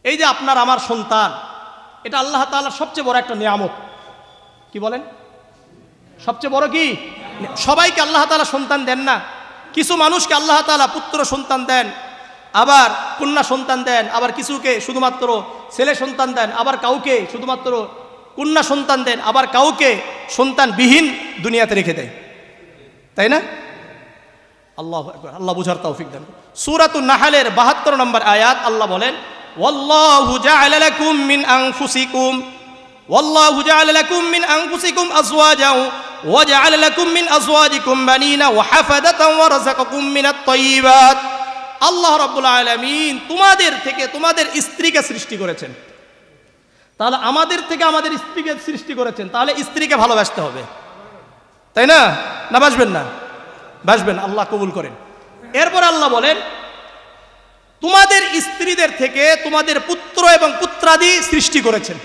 এই যে আপনার আমার সন্তান, এটা আল্লাহ তাআলার সবচেয়ে বড় একটা নিয়ামত। কি বলেন? সবচেয়ে বড় কি? সবাইকে আল্লাহ তাআলা সন্তান দেন না। কিছু মানুষকে আল্লাহ তাআলা পুত্র সন্তান দেন, আবার কন্যা সন্তান দেন, আবার কিছুকে শুধুমাত্র ছেলে সন্তান দেন, আবার কাউকে শুধুমাত্র কন্যা সন্তান দেন, আবার কাউকে সন্তানবিহীন দুনিয়াতে রেখে দেয়, তাই না? আল্লাহু আকবার। আল্লাহ বুঝার তৌফিক দান। সূরাতুন নাহলের ৭২ নম্বর আয়াত আল্লাহ বলেন, ওয়াল্লাহু জাআলা লাকুম মিন আনফুসিকুম ওয়াল্লাহু জাআলা লাকুম মিন আনফুসিকুম আজওয়াজাও ওয়া জাআলা লাকুম মিন আজওয়াজিকুম বানিনা ওয়া হাফাদাতাও ওয়া রাযাকাকুম মিনাত তাইয়্যিবাত। আল্লাহ রাব্বুল আলামিন তোমাদের থেকে তোমাদের স্ত্রীকে সৃষ্টি করেছেন। তাহলে আমাদের থেকে আমাদের স্ত্রীকে সৃষ্টি করেছেন, তাহলে স্ত্রীকে ভালোবাসতে হবে, তাই না? না বাসবেন না? বাসবেন, আল্লাহ কবুল করেন। এরপর আল্লাহ বলেন, তোমাদের স্ত্রীদের থেকে তোমাদের পুত্র এবং পুত্রাদি সৃষ্টি করেছেন।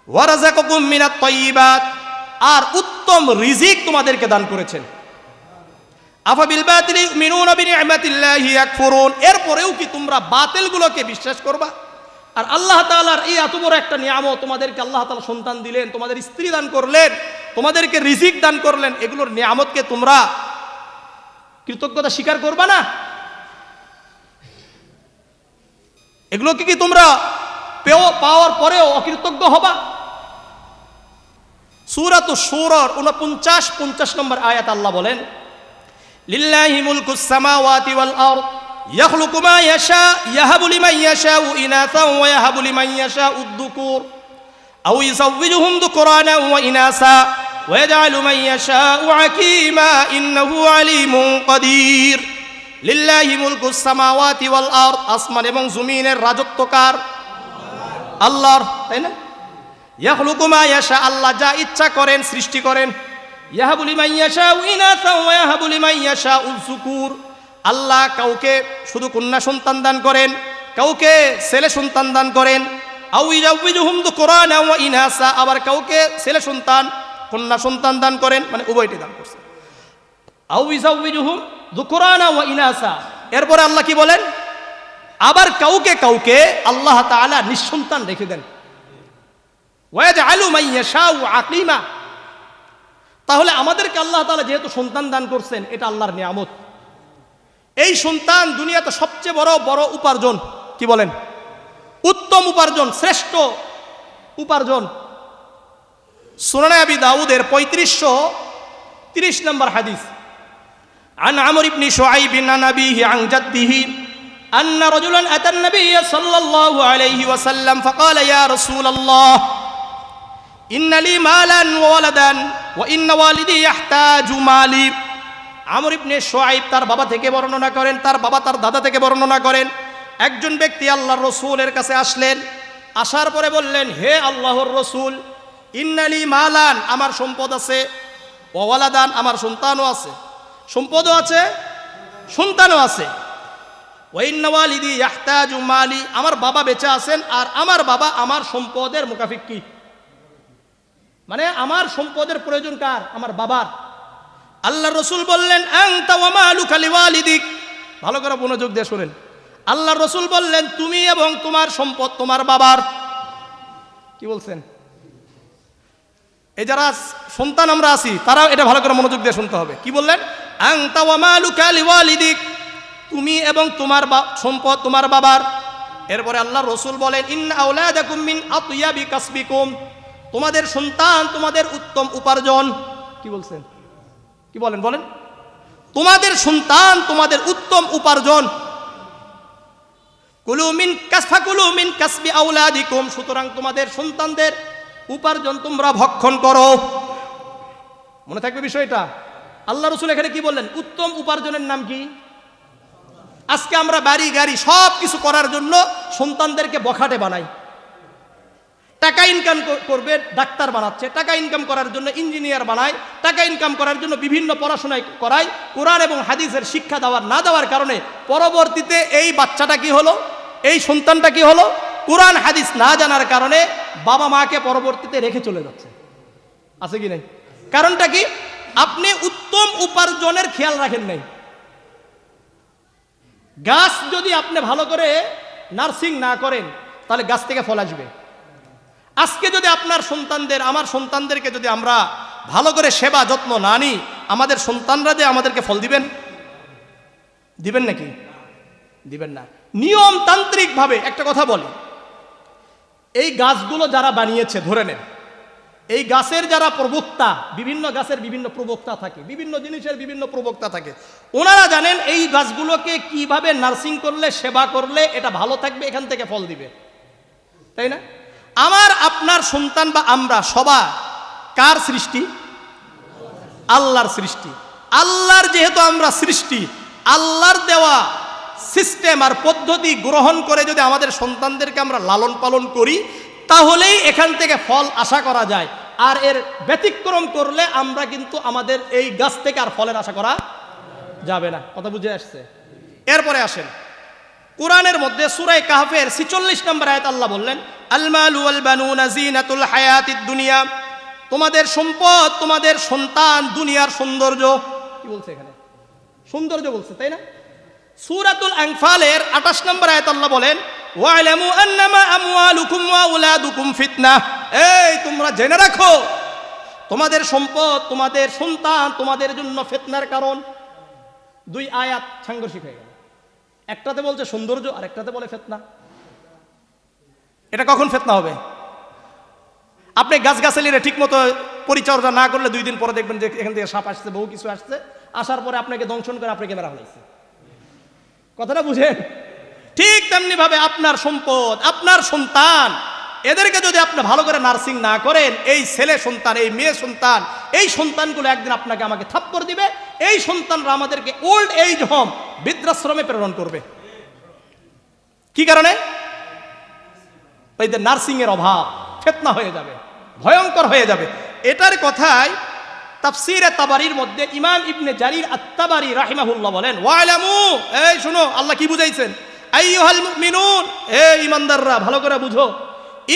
ওয়া রাযাকাকুম মিনাত তাইয়্যিবাত, আর উত্তম রিজিক তোমাদেরকে দান করেছেন। আফাবিল বাতিলি ইউমিনুনা বিনি'মাতিল্লাহি ইয়াকফুরুন, এরপরেও কি তোমরা বাতিলগুলোকে বিশ্বাস করবা? আর আল্লাহ তাআলার এই এত বড় একটা নিয়ামত, তোমাদেরকে আল্লাহ তাআলা সন্তান দিলেন, তোমাদের স্ত্রী দান করলেন, তোমাদেরকে রিজিক দান করলেন, এগুলোর নিয়ামতকে তোমরা কৃতজ্ঞতা স্বীকার করবা না? এগুলোকে কি তোমরা পাওয়ার পরেও অকৃতজ্ঞ হবা? সূরাতুশ শূরার ৪৯-৫০ নম্বর আয়াত আল্লাহ বলেন, লিল্লাহি মুলকুস সামাওয়াতি ওয়াল আরদ ইয়াখলুকু মা ইয়াশা ইয়াহাবু লিমান ইয়াশাউ ইনাসাও ওয়া ইয়াহাবু লিমান ইয়াশাউ আদ-দুকুর আও ইউযাওwiজুহুম যুকরানাও ওয়া ইনাসা ওয়া ইয়াজআলু মান ইয়াশাউ আকীমা ইন্নাহু আলীমুন কাদির। লিল্লাহি মুলকুস সামাওয়াতি ওয়াল আরদ, আসমান এবং জমিনের রাজত্ব কার? আল্লাহর, তাই না? ইয়াখলুকু মা ইয়াশা, আল্লাহ যা ইচ্ছা করেন সৃষ্টি করেন। ইয়াহাবু লিমান ইয়াশাউ ইনাসা ওয়া ইয়াহাবু লিমান ইয়াশাউ আয-যুকুর, আল্লাহ কাউকে শুধু কন্যা সন্তান দান করেন, কাউকে ছেলে সন্তান দান করেন। আও ইউযাওwiজুহুম যুকরানা ওয়া ইনাসা, আবার কাউকে ছেলে সন্তান কন্যা সন্তান দান করেন, মানে উভয়টি দান করছেন। আও ইউযাওwiজুহুম যুকরানা ওয়া ইনাসা, এরপরে আল্লাহ কি বলেন? আবার কাউকে কাউকে আল্লাহ তাআলা নিঃসন্তান রেখে দেন। ওয়া ইয়াজআলু মান ইয়াশাউ আকীমা, তাহলে আমাদেরকে আল্লাহ তাআলা যেহেতু সন্তান দান করছেন, এটা আল্লাহর নিয়ামত। এই সন্তান দুনিয়াতে সবচেয়ে বড় উপার্জন। কি বলেন? উত্তম উপার্জন, শ্রেষ্ঠ উপার্জন। সুনানে আবি দাউদের ৩৫৩০ নম্বর হাদিস, আন আমর ইবনে শুআইব আন আবিহি আন জাদ্দিহি আন্না রাজুলান আতান নবিয়্য সাল্লাল্লাহু আলাইহি ওয়াসাল্লাম ফাকালা ইয়া রাসূলাল্লাহ ইন্না লি মালান ওয়া ওয়ালাদান ওয়া ইন্না ওয়ালিদি ইয়াহতাজু মালি। আমর ইবনে শুআইব তার বাবা থেকে বর্ণনা করেন, তার বাবা তার দাদা থেকে বর্ণনা করেন, একজন ব্যক্তি আল্লাহর রাসূলের কাছে আসলেন। আসার পরে বললেন, হে আল্লাহর রাসূল, ইন্নালি মালান, আমার সম্পদ আছে, ওয়া ওয়ালাদান, আমার সন্তানও আছে। সম্পদও আছে, সন্তানও আছে। ওয়া ইন্না ওয়ালিদি ইয়াহতাজু মালি, আমার বাবা বেঁচে আছেন, আর আমার বাবা আমার সম্পদের মুকাফিক কি, মানে আমার সম্পদের প্রয়োজন কার? আমার বাবার। আল্লাহর রাসূল বললেন, আনতা ওয়া মালুকা লিওয়ালিদিক, ভালো করে মনোযোগ দিয়ে শুনেন। আল্লাহর রাসূল বললেন, তুমি এবং তোমার সম্পদ তোমার বাবার। কি বলছেন? এই যারা সন্তান আমরা আছি, তারাও এটা ভালো করে মনোযোগ দিয়ে শুনতে হবে। কি বললেন? আনতা ওয়া মালুকা লিওয়ালিদিক, তুমি এবং তোমার সম্পদ তোমার বাবার। এরপরে আল্লাহর রাসূল বলেন, ইন্না আওলাদাকুম মিন আতয়াবি কাসবিকুম, তোমাদের সন্তান তোমাদের উত্তম উপার্জন। কি বলছেন? কি বলেন? বলেন। তোমাদের সন্তান তোমাদের উত্তম উপার্জন। কুলু মিন কাসবি আওলাদিকুম, সুতরাং তোমাদের সন্তানদের উপার্জন তোমরা ভক্ষণ করো। মনে থাকবে বিষয়টা। আল্লাহ রাসূল এখানে কি বললেন? উত্তম উপার্জনের নাম কি? আজকে আমরা বাড়ি গাড়ি সব কিছু করার জন্য সন্তানদেরকে বখাটে বানাই। টাকা ইনকাম করবে ডাক্তার বানাচ্ছে, টাকা ইনকাম করার জন্য ইঞ্জিনিয়ার বানায়, টাকা ইনকাম করার জন্য বিভিন্ন পড়াশোনায় করায়। কোরআন এবং হাদিসের শিক্ষা দেওয়ার না দেওয়ার কারণে পরবর্তীতে এই বাচ্চাটা কি হলো, এই সন্তানটা কি হলো, কোরআন হাদিস না জানার কারণে বাবা মাকে পরবর্তীতে রেখে চলে যাচ্ছে। আছে কি নাই? কারণটা কি? আপনি উত্তম উপার্জনের খেয়াল রাখেন নাই। গাছ যদি আপনি ভালো করে নার্সিং না করেন তাহলে গাছ থেকে ফল আসবে? আজকে যদি আপনার সন্তানদের, আমার সন্তানদেরকে যদি আমরা ভালো করে সেবা যত্ন না নিই, আমাদের সন্তানরা যে আমাদেরকে ফল দিবেন? দিবেন নাকি? দিবেন না। নিয়মতান্ত্রিকভাবে একটা কথা বলি, এই গাছগুলো যারা বানিয়েছে, ধরে নেন এই গাছের যারা প্রবক্তা, বিভিন্ন গাছের বিভিন্ন প্রবক্তা থাকে, বিভিন্ন জিনিসের বিভিন্ন প্রবক্তা থাকে, ওনারা জানেন এই গাছগুলোকে কিভাবে নার্সিং করলে, সেবা করলে এটা ভালো থাকবে, এখান থেকে ফল দিবে, তাই না? আমার আপনার সন্তান বা আমরা সবাই কার সৃষ্টি? আল্লাহর সৃষ্টি। আল্লাহর যেহেতু আমরা সৃষ্টি, আল্লাহর দেওয়া সিস্টেম আর পদ্ধতি গ্রহণ করে যদি আমাদের সন্তানদেরকে আমরা লালন পালন করি, তাহলেই এখান থেকে ফল আশা করা যায়। আর এর ব্যতিক্রম করলে আমরা কিন্তু আমাদের এই গাছ থেকে আর ফলের আশা করা যাবে না। কথা বুঝে আসছে? এরপরে আসেন, কোরআনের মধ্যে সূরা কাহফের 46 নম্বর আয়াত আল্লাহ বললেন, আল মালু ওয়াল বানুনা যিনাতুল হায়াতিদ দুনিয়া, তোমাদের সম্পদ, তোমাদের সন্তান দুনিয়ার সৌন্দর্য। কি বলছে এখানে? সৌন্দর্য বলছে, তাই না? সূরাতুল আনফালের 28 নম্বর আয়াত আল্লাহ বলেন, ওয়ালামু আন্নামা আমওয়ালুকুম ওয়া আওলাদুকুম ফিতনা, এই তোমরা জেনে রাখো তোমাদের সম্পদ, তোমাদের সন্তান তোমাদের জন্য ফিতনার কারণ। দুই আয়াত সাংঘর্ষিক হয়ে গেল, একটাতে বলছে সৌন্দর্য আর একটাতে বলে ফিতনা। এটা কখন ফিতনা হবে? আপনি গাছগাছালিরে ঠিক মতো পরিচর্যা না করলে 2 দিন পরে দেখবেন যে এখান থেকে সাপ আসছে, বহু কিছু আসছে, আসার পরে আপনাকে দংশন করে আপনাকে মেরা হয়েছে। কথাটা বুঝেন? ঠিক তেমনি ভাবে আপনার সম্পদ, আপনার সন্তান, এদেরকে যদি আপনি ভালো করে নার্সিং না করেন, এই ছেলে সন্তান, এই মেয়ে সন্তান, এই সন্তানগুলো একদিন আপনাকে আমাকে থাপ্পড় দিবে। এই সন্তানরা আমাদেরকে ওল্ড এজ হোম, বৃদ্ধাশ্রমে প্রেরণ করবে। কি কারণে? ওই যে নার্সিং এর অভাব, ফিতনা হয়ে যাবে, ভয়ঙ্কর হয়ে যাবে। এটার কথাই তাফসীরে তাবারির মধ্যে ইমাম ইবনে জারির আত-তাবারি রাহিমাহুল্লাহ বলেন, ওয়ালামু, এই শুনো আল্লাহ কি বুঝাইছেন, আইয়ুহাল মুমিনুন, এই ঈমানদাররা ভালো করে বুঝো,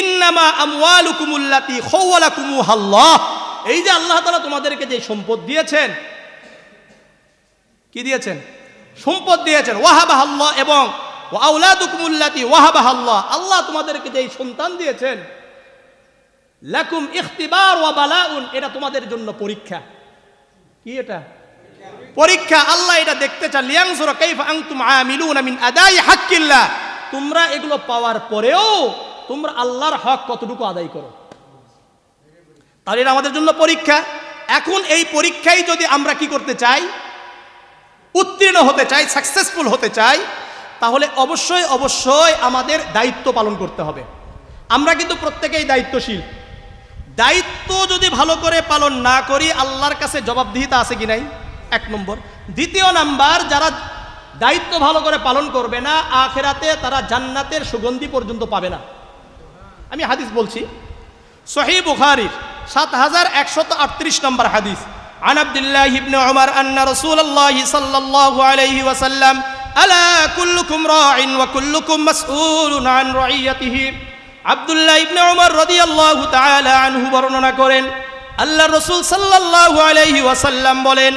ইন্নামা আমওয়ালুকুমুল্লাতী খাওয়ালাকুমুহাল্লাহ, এই যে আল্লাহ তাআলা তোমাদেরকে যে সম্পদ দিয়েছেন, কি দিয়েছেন? সম্পদ দিয়েছেন। ওয়াহাবাহাল্লাহ, এবং ওয়া আওলাদুকুমুল্লাতী ওয়াহাবাহাল্লাহ, আল্লাহ তোমাদেরকে যে সন্তান দিয়েছেন, লাকুম ইখতিবার ওয়া বালাউন, এটা তোমাদের জন্য পরীক্ষা। কি এটা? পরীক্ষা। আল্লাহ এটা দেখতে চান, লিয়ানজুরা কাইফা আনতুম আমিলুনা মিন আদাই হাক্কিল্লাহ, তোমরা এগুলো পাওয়ার পরেও তোমরা আল্লাহর হক কতটুকু আদায় করো। তাহলে এটা আমাদের জন্য পরীক্ষা। এখন এই পরীক্ষায় যদি আমরা কি করতে চাই, উত্তীর্ণ হতে চাই, সাকসেসফুল হতে চাই, তাহলে অবশ্যই অবশ্যই আমাদের দায়িত্ব পালন করতে হবে। আমরা কিন্তু প্রত্যেকেই দায়িত্বশীল। দায়িত্ব যদি ভালো করে পালন না করি, আল্লাহর কাছে জবাবদিহিতা আছে কি নাই? 1 নম্বর। দ্বিতীয় নাম্বার, যারা দায়িত্ব ভালো করে পালন করবে না, আখিরাতে তারা জান্নাতের সুগন্ধি পর্যন্ত পাবে না। আমি হাদিস বলছি, সহিহ বুখারীর 7138 নম্বর হাদিস, আন আব্দুল্লাহ ইবনে উমর আন্না রাসূলুল্লাহ সাল্লাল্লাহু আলাইহি ওয়াসাল্লাম, আলা কুল্লুকুম রাইন ওয়া কুল্লুকুম মাসউলুন আন রাইয়াতিহি। আব্দুল্লাহ ইবনে উমর রাদিয়াল্লাহু তাআলা আনহু বর্ণনা করেন, আল্লাহর রাসূল সাল্লাল্লাহু আলাইহি ওয়াসাল্লাম বলেন,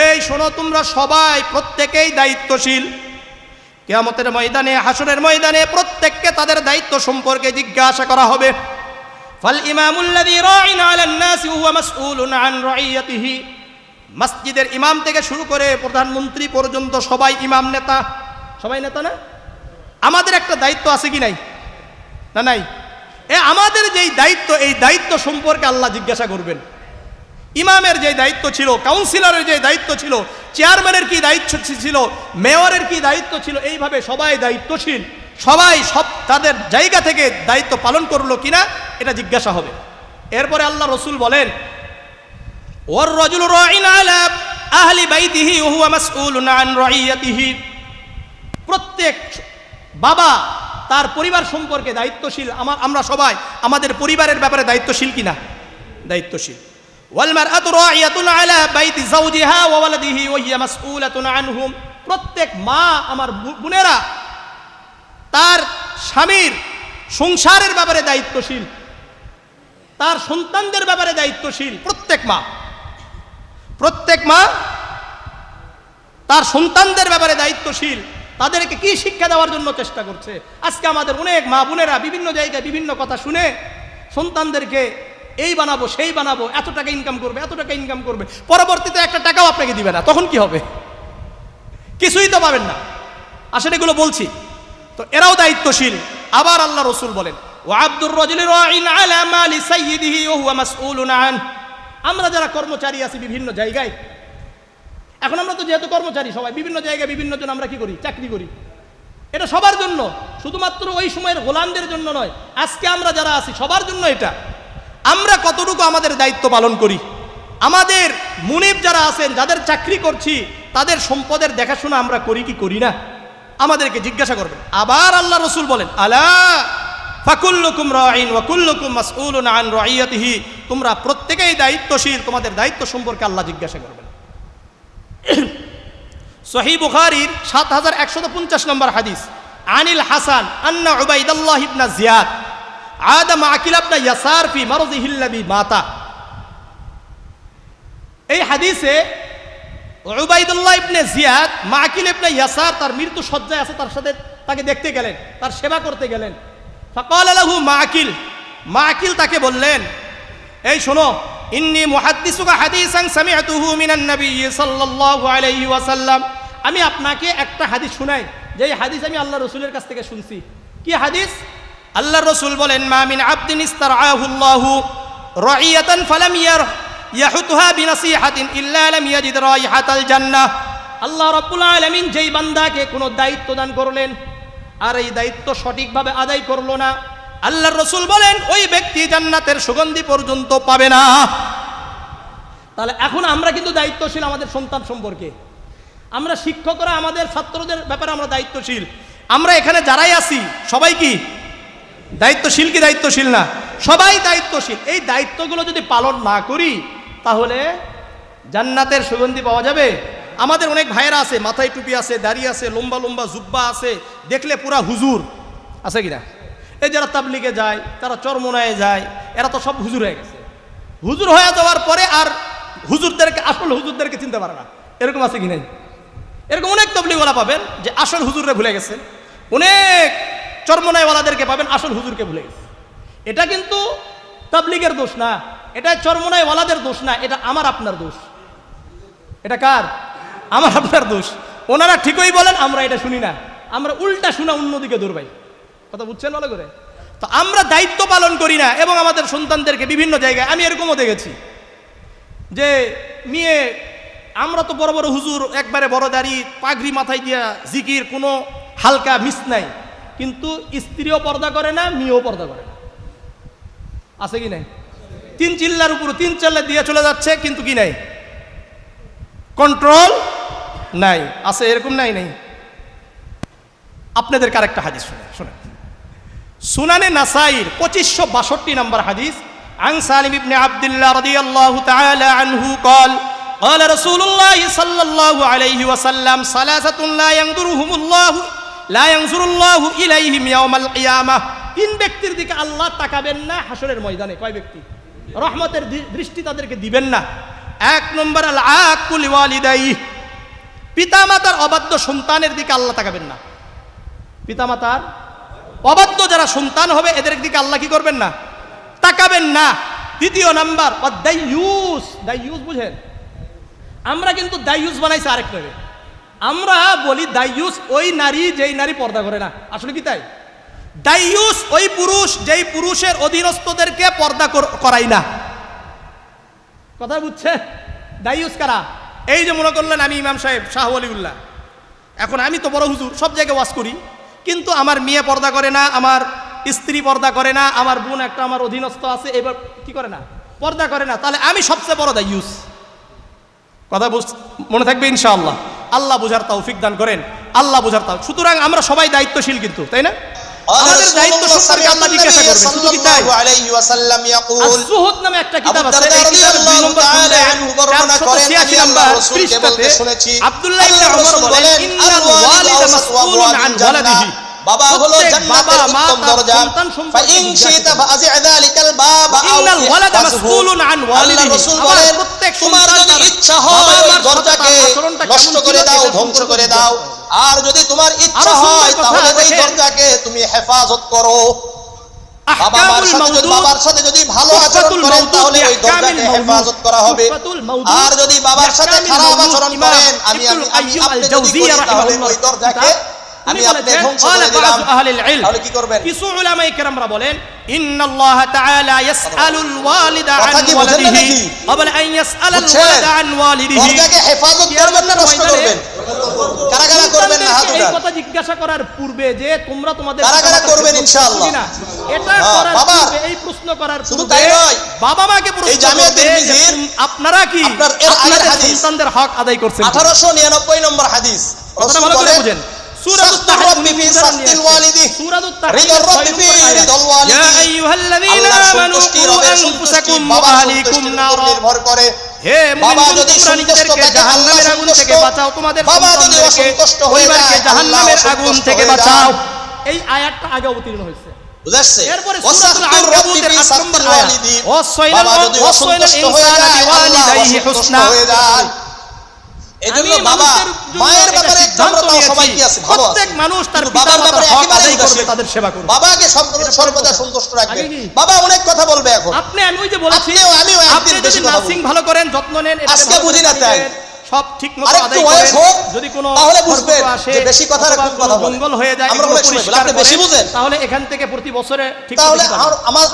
এই শোনো, তোমরা সবাই প্রত্যেকেই দায়িত্বশীল। কিয়ামতের ময়দানে, হাসরের ময়দানে প্রত্যেককে তাদের দায়িত্ব সম্পর্কে জিজ্ঞাসা করা হবে। ফাল ইমামুল্লাযী রাইন আলান নাসি হুয়া মাসউলুন আন রাইয়াতিহি, মসজিদের ইমাম থেকে শুরু করে প্রধানমন্ত্রী পর্যন্ত সবাই ইমাম, নেতা, সবাই নেতা না? আমাদের একটা দায়িত্ব আছে কি নাই? না নাই? আমাদের যেই দায়িত্ব, এই দায়িত্ব সম্পর্কে আল্লাহ জিজ্ঞাসা করবেন। ইমামের যে দায়িত্ব ছিল, কাউন্সিলরের যে দায়িত্ব ছিল, চেয়ারম্যানের কি দায়িত্ব ছিল, মেয়রের কি দায়িত্ব ছিল, এইভাবে সবাই দায়িত্বশীল, সবাই সব তাদের জায়গা থেকে দায়িত্ব পালন করলো কিনা এটা জিজ্ঞাসা হবে। এরপরে আল্লাহ রসুল বলেন, ওয়ার রাজুলু রাইন আলা আহলি বাইতিহি ওয়া হুয়া মাসউলুন আন রাইয়াতিহি, প্রত্যেক বাবা তার পরিবার সম্পর্কে দায়িত্বশীল। আমরা সবাই আমাদের পরিবারের ব্যাপারে দায়িত্বশীল কিনা? দায়িত্বশীল। ওয়াল মারআতু রাইয়াতুন আলা বাইতি যাওজিহা ওয়া ওয়ালাদিহি ওয়া হিয়া মাসউলাতুন আনহুম, প্রত্যেক মা, আমার বোনেরা, তার স্বামীর সংসারের ব্যাপারে দায়িত্বশীল, তার সন্তানদের ব্যাপারে দায়িত্বশীল। প্রত্যেক মা তার সন্তানদের ব্যাপারে দায়িত্বশীল। তাদেরকে কি শিক্ষা দেওয়ার জন্য চেষ্টা করছে। আজকে আমাদের অনেক মা বোনেরা বিভিন্ন জায়গায় বিভিন্ন কথা শুনে সন্তানদেরকে এই বানাবো সেই বানাবো, এত টাকা ইনকাম করবে, এত টাকা ইনকাম করবে, পরবর্তীতে একটা টাকাও আপনাকে দিবে না, তখন কি হবে? কিছুই তো পাবেন না। আসলে এগুলো বলছি তো এরাও দায়িত্বশীল। আবার আল্লাহ রসুল বলেন ওয়া আব্দুর রাজুলি রাইন আলা মালি সাইয়্যিদিহি ওয়া হুয়া মাসউলুন আন। আমরা যারা কর্মচারী আছি বিভিন্ন জায়গায়, এখন আমরা তো যেহেতু কর্মচারী সবাই বিভিন্ন জায়গায় বিভিন্ন জন আমরা কি করি, চাকরি করি। এটা সবার জন্য, শুধুমাত্র ওই সময়ের গোলামদের জন্য নয়, আজকে আমরা যারা আছি সবার জন্য এটা। আমরা কতটুকু আমাদের দায়িত্ব পালন করি, আমাদের মুনিব যারা আছেন, যাদের চাকরি করছি, তাদের সম্পদের দেখাশোনা আমরা করি কি করি না, আমাদেরকে জিজ্ঞাসা করবেন। আবার আল্লাহ রসুল বলেন আলা ফাকুল্লুকুম রাইন ওয়া কুল্লুকুম মাসউলুন আন রাইয়াতিহি, তোমরা প্রত্যেকেই দায়িত্বশীল, তোমাদের দায়িত্ব সম্পর্কে আল্লাহ জিজ্ঞাসা করবেন। সহিহ বুখারীর 7150 নম্বর হাদিস, আনিল হাসান আন্না উবাইদুল্লাহ ইবনে জিয়াদ আদা মাকিল ইবনে ইয়াসার ফি মারদিহিল্লাযী মাতা। এই হাদিসে উবাইদুল্লাহ ইবনে জিয়াদ মাকিল ইবনে ইয়াসার তার মৃত্যু শয্যায় আছে, তার সাথে তাকে দেখতে গেলেন, তার সেবা করতে গেলেন। ফাকালা লাহু মাকিল, মাকিল তাকে বললেন এই শোনো, ইন্নী মুহাদ্দিসুকা হাদিসান সামি'তুহু মিনান নবী সাল্লাল্লাহু আলাইহি ওয়াসাল্লাম, আমি আপনাকে একটা হাদিস শোনাই, যে হাদিস আমি আল্লাহ রাসূলের কাছ থেকে শুনছি। কি হাদিস? আল্লাহর রাসূল বলেন মা মিন আবদিন ইস্তারআহুল্লাহু রাইয়াতান ফালাম ইয়াহুতহা বিনাসিহাতিন ইল্লা লাম ইয়াজিদ রাইহাতাল জান্নাহ। আল্লাহ রাব্বুল আলামিন যেই বান্দাকে কোনো দায়িত্ব দান করলেন আর এই দায়িত্ব সঠিকভাবে আদায় করলো না, আল্লাহর রাসূল বলেন ওই ব্যক্তি জান্নাতের সুগন্ধি পর্যন্ত পাবে না। তাহলে এখন আমরা কিন্তু দায়িত্বশীল আমাদের সন্তান সম্পর্কে, আমরা শিক্ষকরা আমাদের ছাত্রদের ব্যাপারে আমরা দায়িত্বশীল। আমরা এখানে যারাই আছি সবাই কি দায়িত্বশীল কি দায়িত্বশীল না? সবাই দায়িত্বশীল। এই দায়িত্বগুলো যদি পালন না করি তাহলে জান্নাতের সুগন্ধি পাওয়া যাবে? আমাদের অনেক ভাইয়েরা আছে, মাথায় টুপি আছে, দাড়ি আছে, লম্বা লম্বা জুব্বা আছে, দেখলে পুরা হুজুর আছে কিনা? এই যারা তাবলিগে যায়, তারা চরমোনায় যায়, এরা তো সব হুজুর হয়ে গেছে। হুজুর হয়ে যাওয়ার পরে আর হুজুরদেরকে, আসল হুজুরদেরকে চিনতে পারে না, এরকম আছে কি নাই? এরকম অনেক তাবলিগওয়ালা পাবেন যে আসল হুজুররে ভুলে গেছে, অনেক চরমোনাইওয়ালাদেরকে পাবেন আসল হুজুরকে ভুলে গেছে। এটা কিন্তু তাবলিগের দোষ না, এটা চরমোনাইওয়ালাদের দোষ না, এটা আমার আপনার দোষ। এটা কার? আমার আপনার দোষ। ওনারা ঠিকই বলেন, আমরা এটা শুনি না, আমরা উল্টা শোনা অন্যদিকে দৌড়াই। কথা বুঝছেন ভালো করে? তো আমরা দায়িত্ব পালন করি না এবং আমাদের সন্তানদেরকে বিভিন্ন জায়গায়, আমি এরকমও দেখেছি যে মেয়ে, আমরা তো বড় বড় হুজুর, একবারে বড় দাড়ি, পাগড়ি মাথায় দিয়া, জিকির, কোনো হালকা মিস নাই, কিন্তু স্ত্রীও পর্দা করে না, মেয়েও পর্দা করে না। আছে কি নাই? তিন চিল্লার উপর তিন চিল্লা দিয়ে চলে যাচ্ছে, কিন্তু কি নাই? কন্ট্রোল নাই। আছে এরকম? নাই নাই। আপনাদের আরেকটা হাদিস শুনে, সুনানে নাসাইর 2562 নম্বর হাদিস, আন সালিম ইবনে আব্দুল্লাহ রাদিয়াল্লাহু তাআলা আনহু قال قال رسول الله صلى الله عليه وسلم ثلاثه لا ينظر الله اليهم يوم القيامه। তিন ব্যক্তির দিকে আল্লাহ তাকাবেন না হাসরের ময়দানে। কয় ব্যক্তি? রহমতের দৃষ্টি তাদেরকে দিবেন না। এক নম্বর আল আকুল ওয়ালিদাইহি, পিতামাতার অবাধ্য সন্তানের দিকে আল্লাহ তাকাবেন না। পিতামাতার অবাধ্য যারা সন্তান হবে এদের দিকে আল্লাহ কি করবেন না? তাকাবেন না। দ্বিতীয় নাম্বার দাইয়ুস। দাইয়ুস বুঝেন? আমরা কিন্তু দাইয়ুস বানাইছি আরেক নামে। আমরা বলি দাইয়ুস ওই নারী যেই নারী পর্দা করে না। আসলে কি তাই? দাইয়ুস ওই পুরুষ যেই পুরুষের অধীনস্থদেরকে পর্দা করাই না। কথা বুঝছে? দাইয়ুস কারা? এই যে মনে করলেন আমি ইমাম সাহেব শাহ ওয়ালিউল্লাহ, এখন আমি তো বড় হুজুর, সব জায়গায় ওয়াজ করি, কিন্তু আমার মেয়ে পর্দা করে না, আমার স্ত্রী পর্দা করে না, আমার বোন একটা আমার অধীনস্থ আছে, এবার কি করে না? পর্দা করে না। তাহলে আমি সবচেয়ে বড় দাইয়ুস। কথা মনে থাকবে ইনশাআল্লাহ। আল্লাহ বুঝার তৌফিক দান করেন, আল্লাহ বুঝার তৌফিক। সুতরাং আমরা সবাই দায়িত্বশীল কিন্তু, তাই না? আমাদের দায়িত্ব সম্পর্কে আল্লাহ জিজ্ঞাসা করবেন। শুধু কি তাই? আস-সুহুদ নামে একটা কিতাব আছে, এই কিতাবের 2 নম্বর খণ্ডে 486 নম্বর পৃষ্ঠাতে আব্দুল্লাহ ইবনে ওমর বলেন ইন্নাল ওয়ালিদা মাসউলুন আন ওয়ালাদিহি, বাবা হলো জান্নাতের উত্তম দরজা। ফাইন শিতা ফাযি'যালিকাল বাব আও ইন্নাল ওয়ালাদা মাসউলুন আন ওয়ালিদিহি। রাসূল বলেন তোমার যদি ইচ্ছা হয় ওই দরজাকে নষ্ট করে দাও, ধ্বংস করে দাও, আর যদি তোমার ইচ্ছা হয় তাহলে ওই দরজাকে তুমি হেফাজত করো। বাবার সাথে যদি ভালো আচরণ করেন তাহলে ওই দরজাকে হেফাজত করা হবে, আর যদি বাবার সাথে খারাপ আচরণ করেন আপনি যদি করি তাহলে ওই দরজাকে আমি আপনি ধ্বংস করে দিলাম। তাহলে কি করবেন? কিছু উলামায়ে কেরামরা বলেন ইন্নাল্লাহ তাআলা ইয়াসআলুল ওয়ালিদা আন ওয়ালিদিহি ক্বাবলা আন ইয়াসআলাল ওয়ালিদা আন ওয়ালিদিহি। দরজাকে হেফাজত করবেন না নষ্ট করবেন? কারা কারা করবেন না হাত উঠান। এই কথা জিজ্ঞাসা করার পূর্বে যে তোমরা তোমাদের কারা কারা করবেন ইনশাআল্লাহ? এটা করার পূর্বে এই প্রশ্ন করার শুধু পূর্বে তাই নয়, বাবা মাকে প্রশ্ন এই জামিয়া তিরমিজির আপনারা কি আপনাদের সন্তানদের হক আদায় করছেন? 1899 নম্বর হাদিস। কথাটা ভালো করে বুঝেন। সূরাতুত তাহরিম ফি সাত্তিল ওয়ালিদি, সূরাতুত তাহরিম রিদাল ওয়ালিদি, ইয়া আইয়ুহাল্লাযীনা আমানু কু আনফুসাকুম ওয়া আহলিকুম নারা। নির্ভর করে হে বাবা মুমিন, যদি তোমরা নিজেদেরকে জাহান্নামের আগুন থেকে বাঁচাও, তোমাদের সন্তানদেরকে পরিবারকে জাহান্নামের আগুন থেকে বাঁচাও। এই আয়াতটা আগে অবতীর্ণ হয়েছে। বুঝাচ্ছে এরপরে সূরাতুল আনকাবুতের 8 নম্বর আয়াত, ওয়াসাইনাল ইনসানা বিওয়ালিদাইহি হুসনা। এজন্য বাবা মায়ের ব্যাপারে আমরা তাও সবাই কি আছে ভালো আছে, প্রত্যেক মানুষ তার বাবার ব্যাপারে একেবারেই করবে, তাদের সেবা করবে, বাবাকে সর্বদা সন্তুষ্ট রাখবে। বাবা অনেক কথা বলবে এখন, আপনি আমি ওই যে বলেছি আমিও আপনি যদি নার্সিং ভালো করেন, যত্ন নেন, আজকে বুঝি না তাই সব ঠিকমতো আদায় করেন, যদি কোনো তাহলে বুঝবেন আসে যে বেশি কথা খুব কথা বলে, জঙ্গল হয়ে যায়, আমরা অনেক সময় আপনি বেশি বুঝেন, তাহলে এখান থেকে প্রতি বছরে ঠিক তাহলে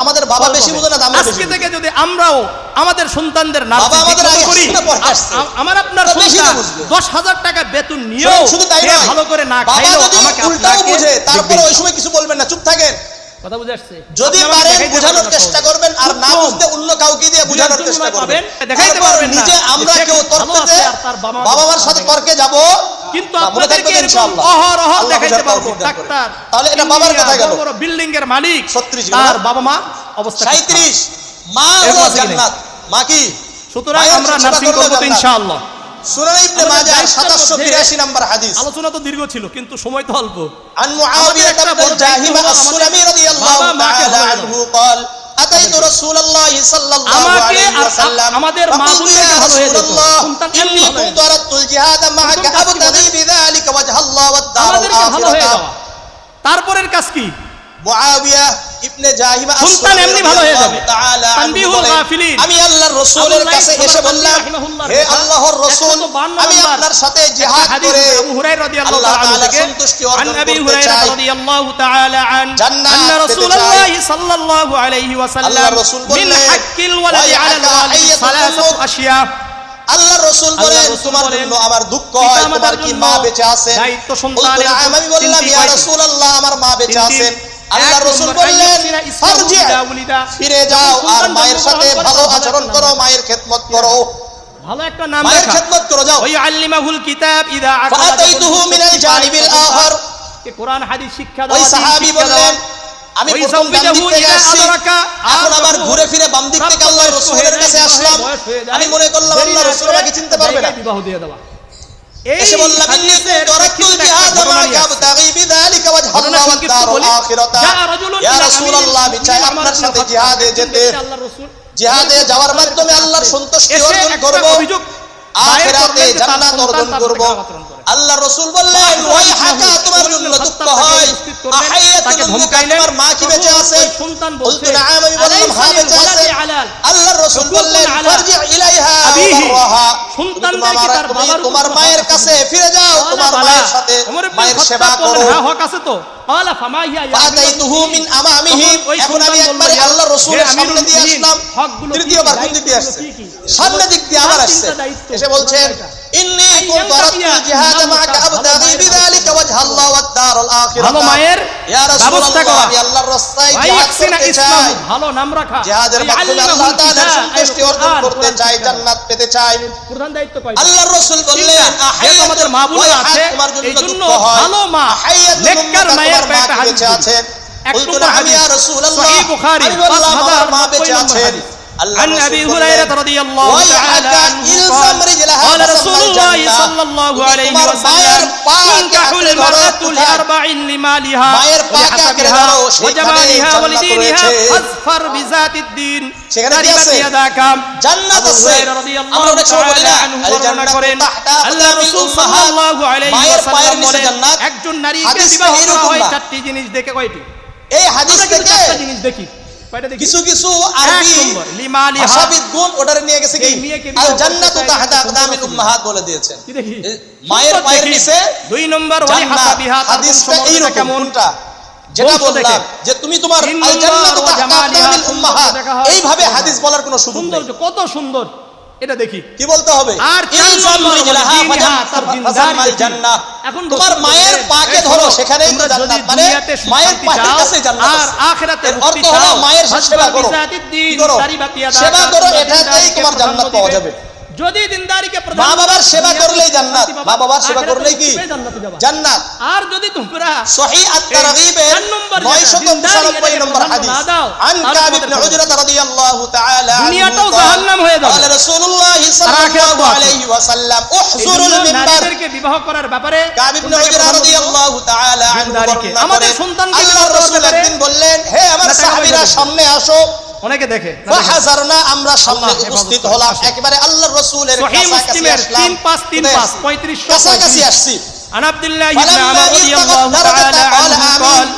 আমাদের বাবা বেশি বুঝে না, আমরা বেশি। আজকে থেকে যদি আমরাও আমাদের সন্তানদের বাবা আমাদের আগে করি, আমার আপনার সন্তান 10,000 টাকা বেতন নিয়েও শুধু তাই নয়, ভালো করে না বাবা খাইলেও যদি আমাকে উল্টাও বুঝে তারপরে ওই সময় কিছু বলবেন না, চুপ থাকেন। কথা বুঝে আসছে? যদি পারেন বোঝানোর চেষ্টা করবেন, আর না বুঝতে অন্য কাউকে দিয়ে বোঝানোর চেষ্টা করবেন। দেখাইতে পারবেন না নিজে আমরা কেউ তর্কে বাবা মার সাথে তর্কে যাব, কিন্তু আপনাদেরকে এরকম অহরহ দেখাইতে পারবো। ডাক্তার, তাহলে এটা বাবার কথা গেল। বড় বিল্ডিং এর মালিক 36 তার বাবা মা অবস্থা 37 মা হলো জান্নাত। মা কি? সুতরাং আমরা নার্সিং করব তো ইনশাআল্লাহ। সুনান ইবনে মাজাহ 782 নম্বর হাদিস। আলোচনা তো দীর্ঘ ছিল কিন্তু সময় তো অল্প। আন মুআবিয়া ইবনে জাহিমা আস-সুলামি রাদিয়াল্লাহু তাআলা আনহু قال أتيت رسول الله صلى الله عليه وسلم আমাদের মা বোনদেরকে ভালো হয়ে যেত, সন্তান এমনি إني كنت أردت الجهاد معك أبتغي بذلك وجه الله والدار الآخرة। তারপরের কাজ কি? মুআবিয়া ইবনে জাহিমা সন্তান এমনি ভালো হয়ে যাবে। তাআলা তানবিহুল গাফিলিন, আমি আল্লাহর রাসূলের কাছে এসে বললাম, হে আল্লাহর রাসূল, আমি আপনার সাথে জিহাদ করে আবু হুরায়রা রাদিয়াল্লাহু তাআলা থেকে সন্তুষ্টি অর্জন করতে চাই। আবু হুরায়রা রাদিয়াল্লাহু তাআলা আন আন্না রাসূলুল্লাহ সাল্লাল্লাহু আলাইহি ওয়াসাল্লাম মিন হাক্কিল ওয়ালাদি আলাল ওয়ালিদি সালাসাতু আশিয়া। আল্লাহর রাসূল বলেন, তোমার জন্য আমার দুঃখ হয়, তোমার কি মা বেঁচে আছে? দায়িত্ব সন্তানের। আমি বললাম, ইয়া রাসূলুল্লাহ, আমার মা বেঁচে আছেন। আল্লাহর রাসূল বললেন, ফারজি, ফিরে যাও আর মায়ের সাথে ভালো আচরণ করো, মায়ের খেদমত করো, ভালো একটা নাম মায়ের খেদমত করো। যাও। ওই আল্লিমাহুল কিতাব ইদা ফাতাইতুহু মিনাল জানিবিল আখার। কে কোরআন হাদিস শিক্ষা ওই দেওয়া, সাহাবী বললেন, আমি প্রথম ডান দিক থেকে আসছি, এখন আবার ঘুরে ফিরে বাম দিক থেকে আল্লাহর রাসূলের কাছে আসলাম। আমি মনে করলাম আল্লাহর রাসূল আমাকে চিনতে পারবে না, বিবাহ দিয়ে দেওয়া। এসে বললাম, ইন্নী কুনতু আরাদতুল জিহাদ মা'আকা আবতাগি বিযালিকা ওয়াজহাল্লাহ ওয়াদ দারুল আখিরাতা। ইয়া রাসূলুল্লাহ, আমি চাই আপনার সাথে জিহাদে যেতে, জিহাদে যাওয়ার মাধ্যমে আল্লাহর সন্তুষ্টি অর্জন করব, আখিরাতে জান্নাত অর্জন করব। আল্লাহর রাসূল বললেন, ওই হাকা, তোমার জন্য দুঃখ হয়, আহাইয়াতুন মুকা, তোমার মা কি বেঁচে আছে? বলতো না, আমি বললাম হ্যাঁ বেঁচে আছে। আল্লাহর রাসূল বললেন, ফারজি ইলাইহা ওয়াররাহা, তোমার মায়ের কাছে ফিরে যাও, তোমার মায়ের সাথে মায়ের সেবা করো। হ্যাঁ, হক আছে তো। قال فما هي يا ফাতাইতুহু মিন আমামিহি। এখন আমি একবার আল্লাহর রাসূলের সামনে দিয়ে আসলাম, তৃতীয়বার কোন দিক দিয়ে আসছে? সামনে দিক দিয়ে আবার আসছে, এসে বলছেন, ইন্নী কুনতু আরাদতুল জিহাদ মা'আকা আবতাগি বিযালিকা ওয়াজহাল্লাহ ওয়াদ দারুল আখিরাহ। ভালো মায়ের ইয়া রাসূলুল্লাহ, আমি আল্লাহর রাস্তায় জিহাদ করতে চাই, ভালো নাম রাখা, জিহাদের মাধ্যমে আল্লাহ তাআলার সন্তুষ্টি অর্জন করতে চাই, জান্নাত পেতে চাই। প্রধান দায়িত্ব কয়? আল্লাহর রাসূল বললেন, আমাদের মা বোন আছে, এইজন্য ভালো মা, নেককার মায়ের পেটে হাদিস আছে। বলতো না, আমি ইয়া রাসূলুল্লাহ, আমি বললাম আমার মা বেঁচে আছেন। عن أبي هريرة رضي الله تعالى عنه قال رسول الله صلى الله عليه وسلم تنكح المرأة لأربع: لمالها ولحسبها وجمالها ولدينها فاظفر بذات الدين تربت يداك। জান্নাত আবু আছে। হুরায়রা রাদিয়াল্লাহু আমরা অনেক সময় বলি না, তাআলা আনহু আল বর্ণনা জান্নাতু করেন তাহতা আল্লাহ আকদামিল রাসূল উম্মাহাত। সাল্লাল্লাহু আলাইহি মায়ের পায়ের ওয়াসাল্লাম নিচে বলেন জান্নাত। একজন নারীকে হাদিসটা বিবাহ করা এরকম হয় না। চারটি জিনিস দেখে। কয়টি? এই হাদিস আমরা কিন্তু থেকে চারটা জিনিস দেখি। কয়টা দেখি? কিছু কিছু এক আরবি নম্বর, লিমালিহা। ভাষাবিদগণ ওটারে নিয়ে গেছে কি এই মেয়েকে বিবাহ আল করতে জান্নাতু চায়, তাহতা এটা আকদামিল সুন্দর উম্মাহাত বলে দিয়েছেন। কি দেখি? মায়ের সুন্দর পায়ের দেখি। নিচে দুই নম্বর, ওয়ালি জান্নাত। হাসাবিহা, তার হাদিসটা বংশমর্যাদা এইরকম কেমন? কোনটা যেটা বংশ বললাম দেখে। যে তুমি তোমার তিন আল জান্নাতু নম্বর, ওয়া তাহতা জামালিহা, আকদামিল উম্মাহাত দেখা হয়। এইভাবে হাদিস বলার কোনো সুযোগ নেই। সৌন্দর্য কত সুন্দর এটা দেখি। কি বলতে হবে? আর চার নম্বর, দিনহা, তার দিনদারি দেখি। জান্নাহ। এখন তোমার রসুল মায়ের বললেন, পাকে এই ধরো, শোনো, সেখানেই তো তোমরা জান্নাত। যদি মানে দুনিয়াতে সুখ মায়ের শান্তি পাকের চাও কাছে জান্নাত আর আছে। আখিরাতে এর মুক্তি অর্থ হলো চাও, মায়ের সেবা করো। ফাসবিজাতিদ্দিন, কি করো? তারিবাতি ইয়াদাকা, সেবা করো, তোমরা এটাতেই দিনদারিকে তোমার জান্নাত প্রাধান্য পাওয়া দিবে। যাবে। যদি দিনদারিকে মা প্রাধান্য বাবার দাও, সেবা দুনিয়াতে করলেই শান্তি জান্নাত। পাবা, মা বাবার সেবা আখিরাতে করলেই কি? মুক্তি পেয়ে জান্নাতে যাবা। জান্নাত। আর যদি তোমরা সহিহ আত-তারগীবের চার নম্বর যেটা, 995 নম্বর দিনদারি হাদিস না দাও, আন তাহলে কাব তোমাদের ইবনে উজরা রাদিয়াল্লাহু তাআলা আনহু দুনিয়াটাও قال জাহান্নাম হয়ে যাবে। قال রাসূলুল্লাহ সাল্লাল্লাহু আলাইহি ওয়াসাল্লাম উহজুরুল এইজন্য মিম্বার। নারীদেরকে বিবাহ করার ব্যাপারে কাব ইবনে তোমরা উজরা প্রাধান্য দিও। রাদিয়াল্লাহু তাআলা আনহু দিনদারিকে। বর্ণনা আমাদের করেন, সন্তানকে আল্লাহর বিবাহ রাসূল করার একদিন বললেন, হে আমার না টাকা সাহাবীরা পয়সা সামনে আসো। অনেকে দেখে না দেখে। ফাহাজারনা, আমরা সামনে আল্লাহ উপস্থিত হেফাজত হলাম। করুন। একেবারে আল্লাহর রাসূলের সহিহ কাছাকাছি মুসলিমের আসলাম। 3535 3535 কাছাকাছি আসছি। عن عبد الله بن فلما عمر رضي الله ارتقت تعالى درجة قال عنه آمين।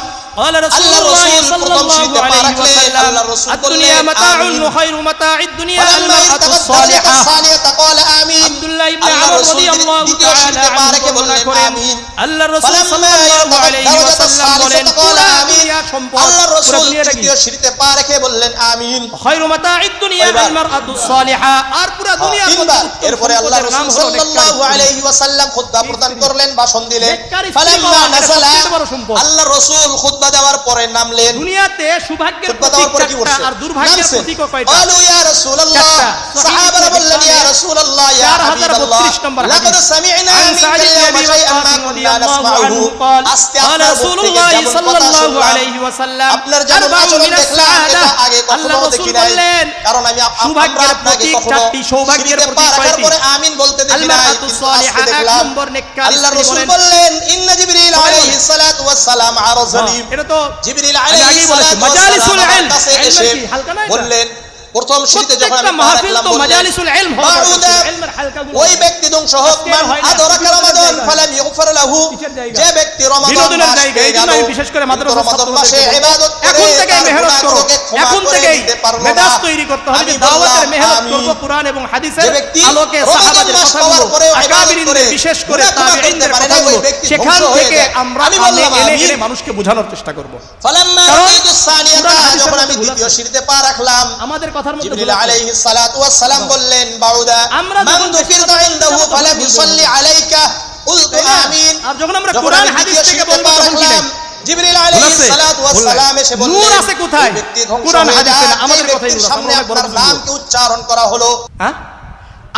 قال رسول আল্লাহর الله রাসূল صلى প্রথম الله সিঁড়িতে পা عليه রাখলেন, وسلم আল্লাহর রাসূল الدنيا বললেন, متاع আমিন। وخير متاع الدنيا فلما المرأة ارتقت درجة الصالحة। الثانية قال آمين। عبد الله بن আল্লাহর عمر রাসূল رضي الله দ্বিতীয় تعالى সিঁড়িতে পা عنه রেখে বললেন, বর্ণনা করেন আমিন। আল্লাহর রাসূল فلما সাল্লাল্লাহু ارتقت আলাইহি درجة ওয়াসাল্লাম বলেন الثالثة قال পুরা آمين। দুনিয়া সম্পদ, আল্লাহর পুরা রাসূল দুনিয়াটা কি? তৃতীয় সিঁড়িতে পা রেখে বললেন, আমিন। خير متاع الدنيا এবার المرأة الصالحة। আর পুরা দুনিয়ার মধ্যে তিনবার। উত্তম এরপরে আল্লাহ সম্পদের নাম রাসূল হলো সাল্লাল্লাহু নেককার আলাইহি ওয়াসাল্লাম খুতবা প্রদান করলেন, ভাষণ দিলেন। নেককার স্ত্রী ফালাম্মা পাওয়া, এটা নাযালা, সবচেয়ে বড় সম্পদ। আল্লাহ রাসূল খুতবা দেওয়ার পরে নামলেন। দুনিয়াতে সৌভাগ্যের খুতবা দেওয়ার পরে কি প্রতীক করছে? চারটা আর দুর্ভাগ্যের নামছেন। প্রতীক কয়টা? ক্বালু ইয়া রাসূলুল্লাহ, চারটা। সাহাবারা বললেন, ইয়া রাসূলুল্লাহ, ইয়া 4032 নম্বর হাবিবাল্লাহ, লাকাদ হাদিস। সামি'না عن মিনকা سعد بن اليوم أبي শাইআন মা وقاص رضي কুননা الله নাসমাউহু। عنه قال আজকে قال আপনার رسول মুখ থেকে الله যেমন صلى কথা الله শুনলাম, عليه وسلم আপনার যেমন أربع আচরণ من দেখলাম, السعادة। এটা আগে আল্লাহ কখনো রাসূল দেখি নাই। বললেন কারণ আমি সৌভাগ্যের আপনাকে প্রতীক কখনো চারটি, সৌভাগ্যের সিঁড়িতে পা প্রতীক রাখার কয়টি? পরে আমিন বলতে দেখি নাই, আল-মারআতু কিন্তু সালিহা, আজকে এক দেখলাম। নম্বর নেককার আল্লাহ স্ত্রী রাসূল বলেন। বললেন, ইন্না জিবরিল আলাইহিস সালাতু ওয়াস সালাম আরাজানি। এটা তো জিবরিল আমি আলাইহিস আগেই বলেছি, সালাতু ওয়াস মাজালিসুল সালাম আমার ইলম। কাছে ইলম এসে কি? হালকা না এটা? বললেন, প্রথম সিঁড়িতে যখন প্রত্যেকটা আমি পা মাহফিল রাখলাম, তো বললেন, মাজালিসুল ইলম হবে। বাউদা, ইলমের হালকাগুলো ওই ব্যক্তি ধ্বংস হোক, আজকে মান হয় না, আদরাকা বিনোদনের রমাদান জায়গা। ফালাম ইগফার লাহু। কিসের জায়গা? যে ব্যক্তি রমাদান বিনোদনের মাস জায়গা। পেয়ে এই জন্য গেল, আমি বিশেষ করে কিন্তু মাদ্রাসার রমাদান মাসে ছাত্রদেরকে ইবাদত করে এখন থেকেই তার মেহনত করো, গুনাহগুলোকে ক্ষমা এখন করে থেকেই দিতে পারলো না। মেজাজ তৈরি করতে হবে আমি যে দাওয়াতের বললাম, মেহনত আমিন। করব কোরআন এবং হাদিসের যে ব্যক্তি আলোকে, রমাদান সাহাবাদের মাস কথাগুলো, পাওয়ার পরেও ইবাদত আকাবিরিনদের, করে বিশেষ করে গুনাহ ক্ষমা করতে তাবেঈনদের পারে না, কথাগুলো ওই ব্যক্তি সেখান ধ্বংস হয়ে থেকে যায়। আমরা আমি বললাম, এনে আমিন। মানুষকে বোঝানোর চেষ্টা করব। ফালাম্মা কারণ রাআইতুস সানিয়াতা, কুরআন হাদিসের যখন মধ্যে আমি ভুল দ্বিতীয় আছে। সিঁড়িতে পা রাখলাম, আমাদের কথার মধ্যে জিবরিল ভুল আছে। আলাইহিস সালাতু ওয়াস সালাম বললেন, বাউদা আমরা মান যখন যুকিরতু চেষ্টা ইনদাহু করব, ফালাম তখন ইউসাল্লি আলাইকা কুলতু তাই না? আমিন। আর যখন আমরা যখন কোরআন আমি হাদিস দ্বিতীয় থেকে সিঁড়িতে বলবো পা তখন কি রাখলাম, নাই? জিবরিল ভুল আলাইহিস আছে? সালাতু ওয়াস ভুল নাই। সালাম এসে বললেন, নূর আছে কোথায়? ওই ব্যক্তি ধ্বংস কোরআন হয়ে হাদিসে যায়, না, আমাদের যে কথাই ব্যক্তির নূর আছে, সামনে আমরা আপনার বড় বুঝবো। নামকে উচ্চারণ করা হলো। হ্যাঁ,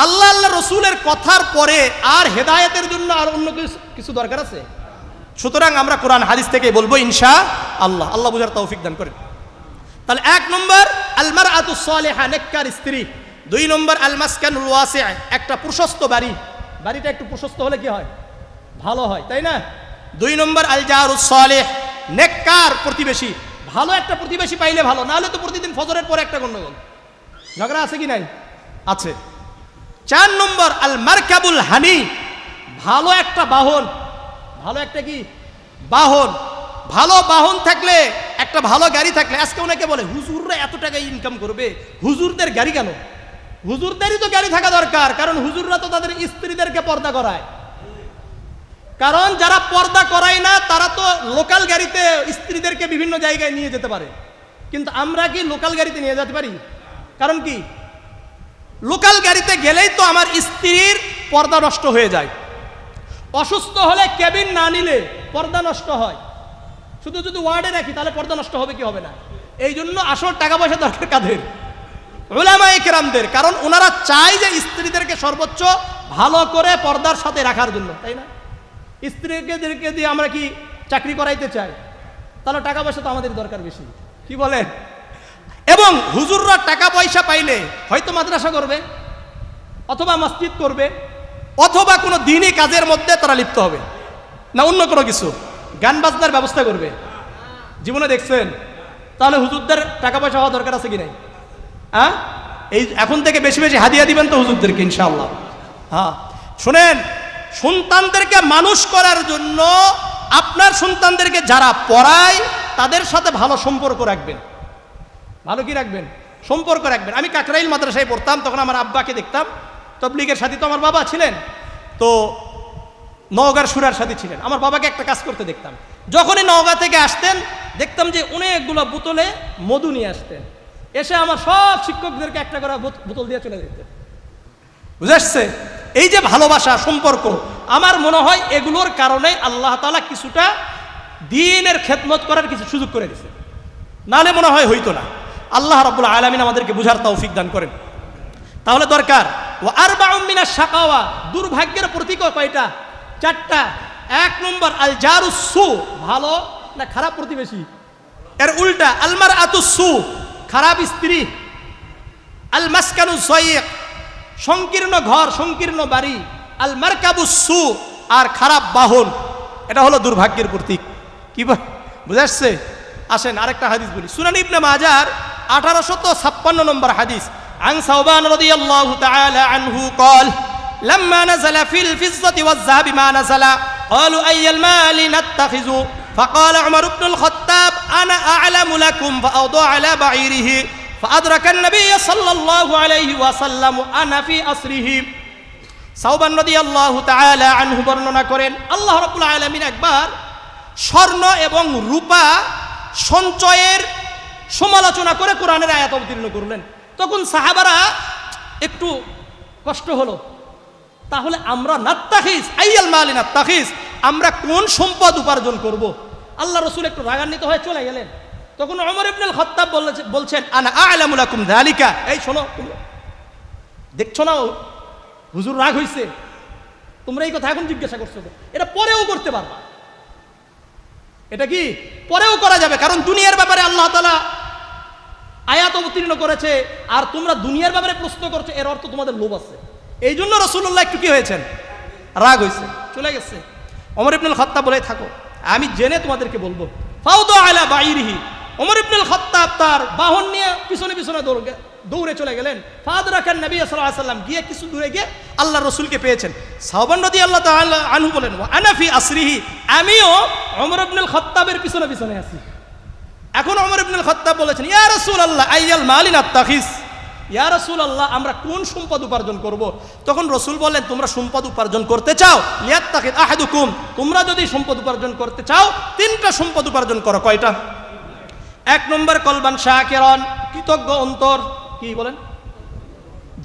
আল্লাহ রসুলের কথার পরে আর হেদায়েতের জন্য আর অন্য কিছু দরকার আছে? সুতরাং আমরা কোরআন হাদিস থেকে বলবো ইনশাআল্লাহ। আল্লাহ বুঝার তৌফিক দান করেন। তাহলে এক নম্বর আল মারআতুস সালিহা, নেককার স্ত্রী। দুই নম্বর আল মাসকানুল ওয়াসি', একটা প্রশস্ত বাড়ি। বাড়িটা একটু প্রশস্ত হলে কি হয়? ভালো হয়, তাই না? দুই নম্বর আল জারুস সালিহ, নেককার প্রতিবেশী। ভালো একটা প্রতিবেশী পাইলে ভালো, না হলে তো প্রতিদিন ফজরের পরে একটা গন্ডগোল, ঝগড়া আছে কি নাই? আছে। চার নম্বর আল মারকাবুল হানি, ভালো একটা বাহন। ভালো একটা কি বাহন? ভালো বাহন থাকলে, একটা ভালো গাড়ি থাকলে। আজকে অনেকে বলে হুজুররা এত টাকা ইনকাম করবে, হুজুরদের গাড়ি কেন? হুজুরদেরই তো গাড়ি থাকা দরকার, কারণ হুজুররা তো তাদের স্ত্রীদেরকে পর্দা করায়। কারণ যারা পর্দা করায় না তারা তো লোকাল গাড়িতে স্ত্রীদেরকে বিভিন্ন জায়গায় নিয়ে যেতে পারে, কিন্তু আমরা কি লোকাল গাড়িতে নিয়ে যেতে পারি? কারণ কি, লোকাল গাড়িতে গেলেই তো আমার স্ত্রীর পর্দা নষ্ট হয়ে যায়। অসুস্থ হলে কেবিন না নিলে পর্দা নষ্ট হয়। শুধু যদি ওয়ার্ডে রাখি তাহলে পর্দা নষ্ট হবে কি হবে না? এই জন্য আসল টাকা পয়সা দরকার কাদের? উলামায়ে কেরামদের। কারণ ওনারা চায় যে স্ত্রীদেরকে সর্বোচ্চ ভালো করে পর্দার সাথে রাখার জন্য, তাই না? স্ত্রীদেরকে দিয়ে আমরা কি চাকরি করাইতে চাই? তাহলে টাকা পয়সা তো আমাদের দরকার বেশি, কি বলেন? এবং হুজুররা টাকা পয়সা পাইলে হয়তো মাদ্রাসা করবে, অথবা মসজিদ করবে, অথবা কোনো দিনই কাজের মধ্যে তারা লিপ্ত হবে, না অন্য কোনো কিছু, গান বাজনার ব্যবস্থা করবে। জীবনে দেখছেন? তাহলে হুজুরদের টাকা পয়সা হওয়া দরকার আছে কি নাই? হ্যাঁ, এই এখন থেকে বেশি বেশি হাদিয়া দিবেন তো হুজুরদেরকে ইনশাআল্লাহ। হ্যাঁ, শুনেন, সন্তানদেরকে মানুষ করার জন্য আপনার সন্তানদেরকে যারা পড়ায় তাদের সাথে ভালো সম্পর্ক রাখবেন। ভালো কি রাখবেন? সম্পর্ক রাখবেন। আমি কাকরাইল মাদ্রাসায় পড়তাম, তখন আমার আব্বাকে দেখতাম, তবলিগের সাথী তো আমার বাবা ছিলেন, তো নওগাঁর সুরার সাথী ছিলেন। আমার বাবাকে একটা কাজ করতে দেখতাম, যখনই নওগাঁ থেকে আসতেন দেখতাম যে অনেকগুলো বোতলে মধু নিয়ে আসতেন, এসে আমার সব শিক্ষকদেরকে একটা করে বোতল দিয়ে চলে যেতেন। বুঝে আসছে? এই যে ভালোবাসা, সম্পর্ক, আমার মনে হয় এগুলোর কারণে আল্লাহ তাআলা কিছুটা দ্বীনের খেদমত করার কিছু সুযোগ করে দিয়েছে, নাহলে মনে হয় হইতো না। আল্লাহ রাব্বুল আলামিন আমাদেরকে বুঝার তৌফিক দান করেন। তাহলে দরকার ওয়া আরবাউম মিনাশ শাকাওয়া, দুর্ভাগ্যের প্রতীক কয়টা? 4টা। 1 নম্বর আল জারুস সু, ভালো না খারাপ প্রতিবেশী, এর উল্টা আল মারআতুস সু, খারাপ স্ত্রী, আল মাসকানুস যায়িক, সংকীর্ণ ঘর, সংকীর্ণ বাড়ি, আল মারকাবুস সু, আর খারাপ বাহন, এটা হলো দুর্ভাগ্যের প্রতীক। কি বুঝাচ্ছে? আসেন আরেকটা হাদিস বলি, সুনান ইবনে মাজার 1856 নম্বর হাদিস, عن ثوبان رضي الله تعالى عنه قال لما نزل في الفضة والذهب ما نزل قالوا أي المال نتخذ فقال عمر بن الخطاب أنا أعلم لكم فأوضع على بعيره فأدرك النبي صلى الله عليه وسلم أنا في أسره। সাওবান রাদিয়াল্লাহু তাআলা আনহু বর্ণনা করেন, আল্লাহ রাব্বুল আলামিন একবার স্বর্ণ এবং রূপা সঞ্চয়ের সমালোচনা করে কোরআনের আয়াত অবতীর্ণ করলেন। তখন সাহাবারা একটু কষ্ট হলো, তাহলে আমরা নাত্তাখিজ আইয়াল মালি নাত্তাখিজ, আমরা কোন সম্পদ উপার্জন করব? আল্লাহ রাসূল একটু রাগান্বিত হয়ে চলে গেলেন। তখন ওমর ইবনে আল খাত্তাব বলছেন আনা আ'লামু লাকুম যালিকা, এই শোনো, দেখছো না হুজুর রাগ হইছে, তোমরা এই কথা এখন জিজ্ঞাসা করছো, এটা পরেও করতে পারবা, এটা কি পরেও করা যাবে, কারণ দুনিয়ার ব্যাপারে আল্লাহ তাআলা আয়াত অবতীর্ণ করেছে, আর তোমরা দুনিয়ার ব্যাপারে প্রশ্ন করছো, এর অর্থ তোমাদের লোভ আছে। এই জন্য রাসূলুল্লাহ একটু কি হয়েছেন? রাগ হয়েছে, চলে গেছে। ওমর ইবনে আল খাত্তাব বলে থাকো, আমি জেনে তোমাদেরকে বলবো। ফাউদা আলা বাইরিহি, ওমর ইবনে আল খাত্তাব তার বাহন নিয়ে পিছনে পিছনে দৌড়ে চলে গেলেন। ফাদরাকান নবী সাল্লাল্লাহু আলাইহি ওয়াসাল্লাম, গিয়ে কিছু দূরে গিয়ে আল্লাহর রাসূলকে পেয়েছেন। সাওবান রাদিয়াল্লাহু তাআলা আনহু বলেন ওয়া আনা ফি আসরিহি, আমিও ওমর ইবনে আল খাত্তাবের পিছনে পিছনে আছি। এখন ওমর ইবনে আল খাত্তাব বলেছেন ইয়া রাসূলুল্লাহ আইয়াল মালি নাত্তাখিজ, ইয়া রাসূলুল্লাহ আমরা কোন সম্পদ উপার্জন করব? তখন রাসূল বলেন তোমরা সম্পদ উপার্জন করতে চাও, লিয়াত্তাখিদ আহাদুকুম, তোমরা যদি সম্পদ উপার্জন করতে চাও 3টা সম্পদ উপার্জন করো। কয়টা? 1 নম্বর কলবান শাকিরান, কৃতজ্ঞ অন্তর। কি বলেন?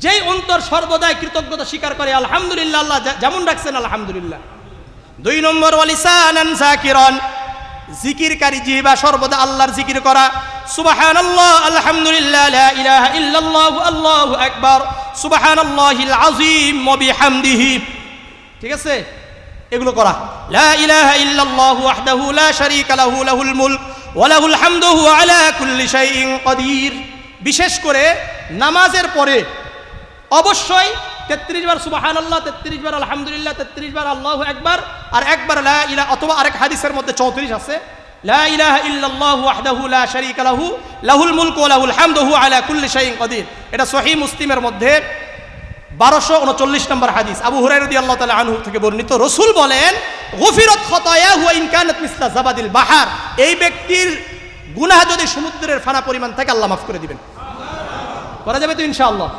যেই অন্তর সর্বদাই কৃতজ্ঞতা স্বীকার করে, আলহামদুলিল্লাহ, আল্লাহ যেমন রাখছেন আলহামদুলিল্লাহ। 2 নম্বর ওয়ালিসানান যাকিরান, জিকিরকারী জিহ্বা, সর্বদা আল্লাহর জিকির করা, সুবহানাল্লাহ, আলহামদুলিল্লাহ, লা ইলাহা ইল্লাল্লাহু, আল্লাহু আকবার, সুবহানাল্লাহিল আযীম ওয়া বিহামদিহি। ঠিক আছে, এগুলো করা। লা ইলাহা ইল্লাল্লাহু ওয়াহদাহু লা শারীকা লাহু, লাহুল মুলক ওয়া লাহুল হামদু ওয়া আলা কুল্লি শাইইন কাদির। বিশেষ করে নামাজের পরে অবশ্যই 33 বার সুবহানাল্লাহ, 33 বার আলহামদুলিল্লাহ, 33 বার আল্লাহু আকবার, আর একবার লা ইলাহা, অথবা আরেক হাদিসের মধ্যে 34 আছে, লা ইলাহা ইল্লাল্লাহু ওয়াহদাহু লা শারীকা লাহু, লাহুল মুলকু ওয়া লাহুল হামদু ওয়া আলা কুল্লি শাইইন কাদির। এটা সহিহ মুসলিমের মধ্যে 1239 নম্বর হাদিস, আবু হুরায়রা রাদিয়াল্লাহু তাআলা আনহু থেকে বর্ণিত। রাসূল বলেন গুফিরাত খাতায়াহু ওয়া ইন কানাত মিসলা যাবাদিল বাহার, এই ব্যক্তির গুনাহ যদি সমুদ্রের ফানা পরিমাণ থাকে আল্লাহ মাফ করে দিবেন। করা যাবে তো ইনশাআল্লাহ।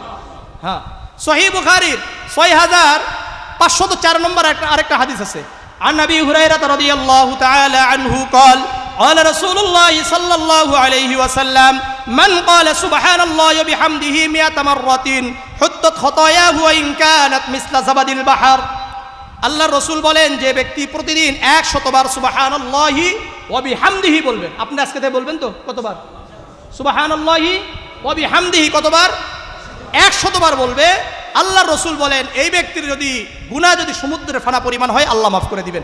হ্যাঁ, সহিহ বুখারীর 6504 নম্বর আরেকটা হাদিস আছে, আন আবি হুরায়রা রাদিয়াল্লাহু তাআলা আনহু قال قال رسول الله صلى الله عليه وسلم من قال سبحان الله وبحمده 100 مرة حطت خطاياه وإن كانت مثل زبد البحر। আল্লাহর রাসূল বলেন যে ব্যক্তি প্রতিদিন 100 বার সুবহানাল্লাহি ওয়া বিহামদিহি বলবেন। আপনি আজকে থেকে বলবেন তো কতবার? সুবহানাল্লাহি ওয়া বিহামদিহি কতবার? 100 বার বলবে। আল্লাহর রাসূল বলেন এই ব্যক্তির যদি গুনাহ যদি সমুদ্রের ফানা পরিমাণ হয় আল্লাহ মাফ করে দিবেন।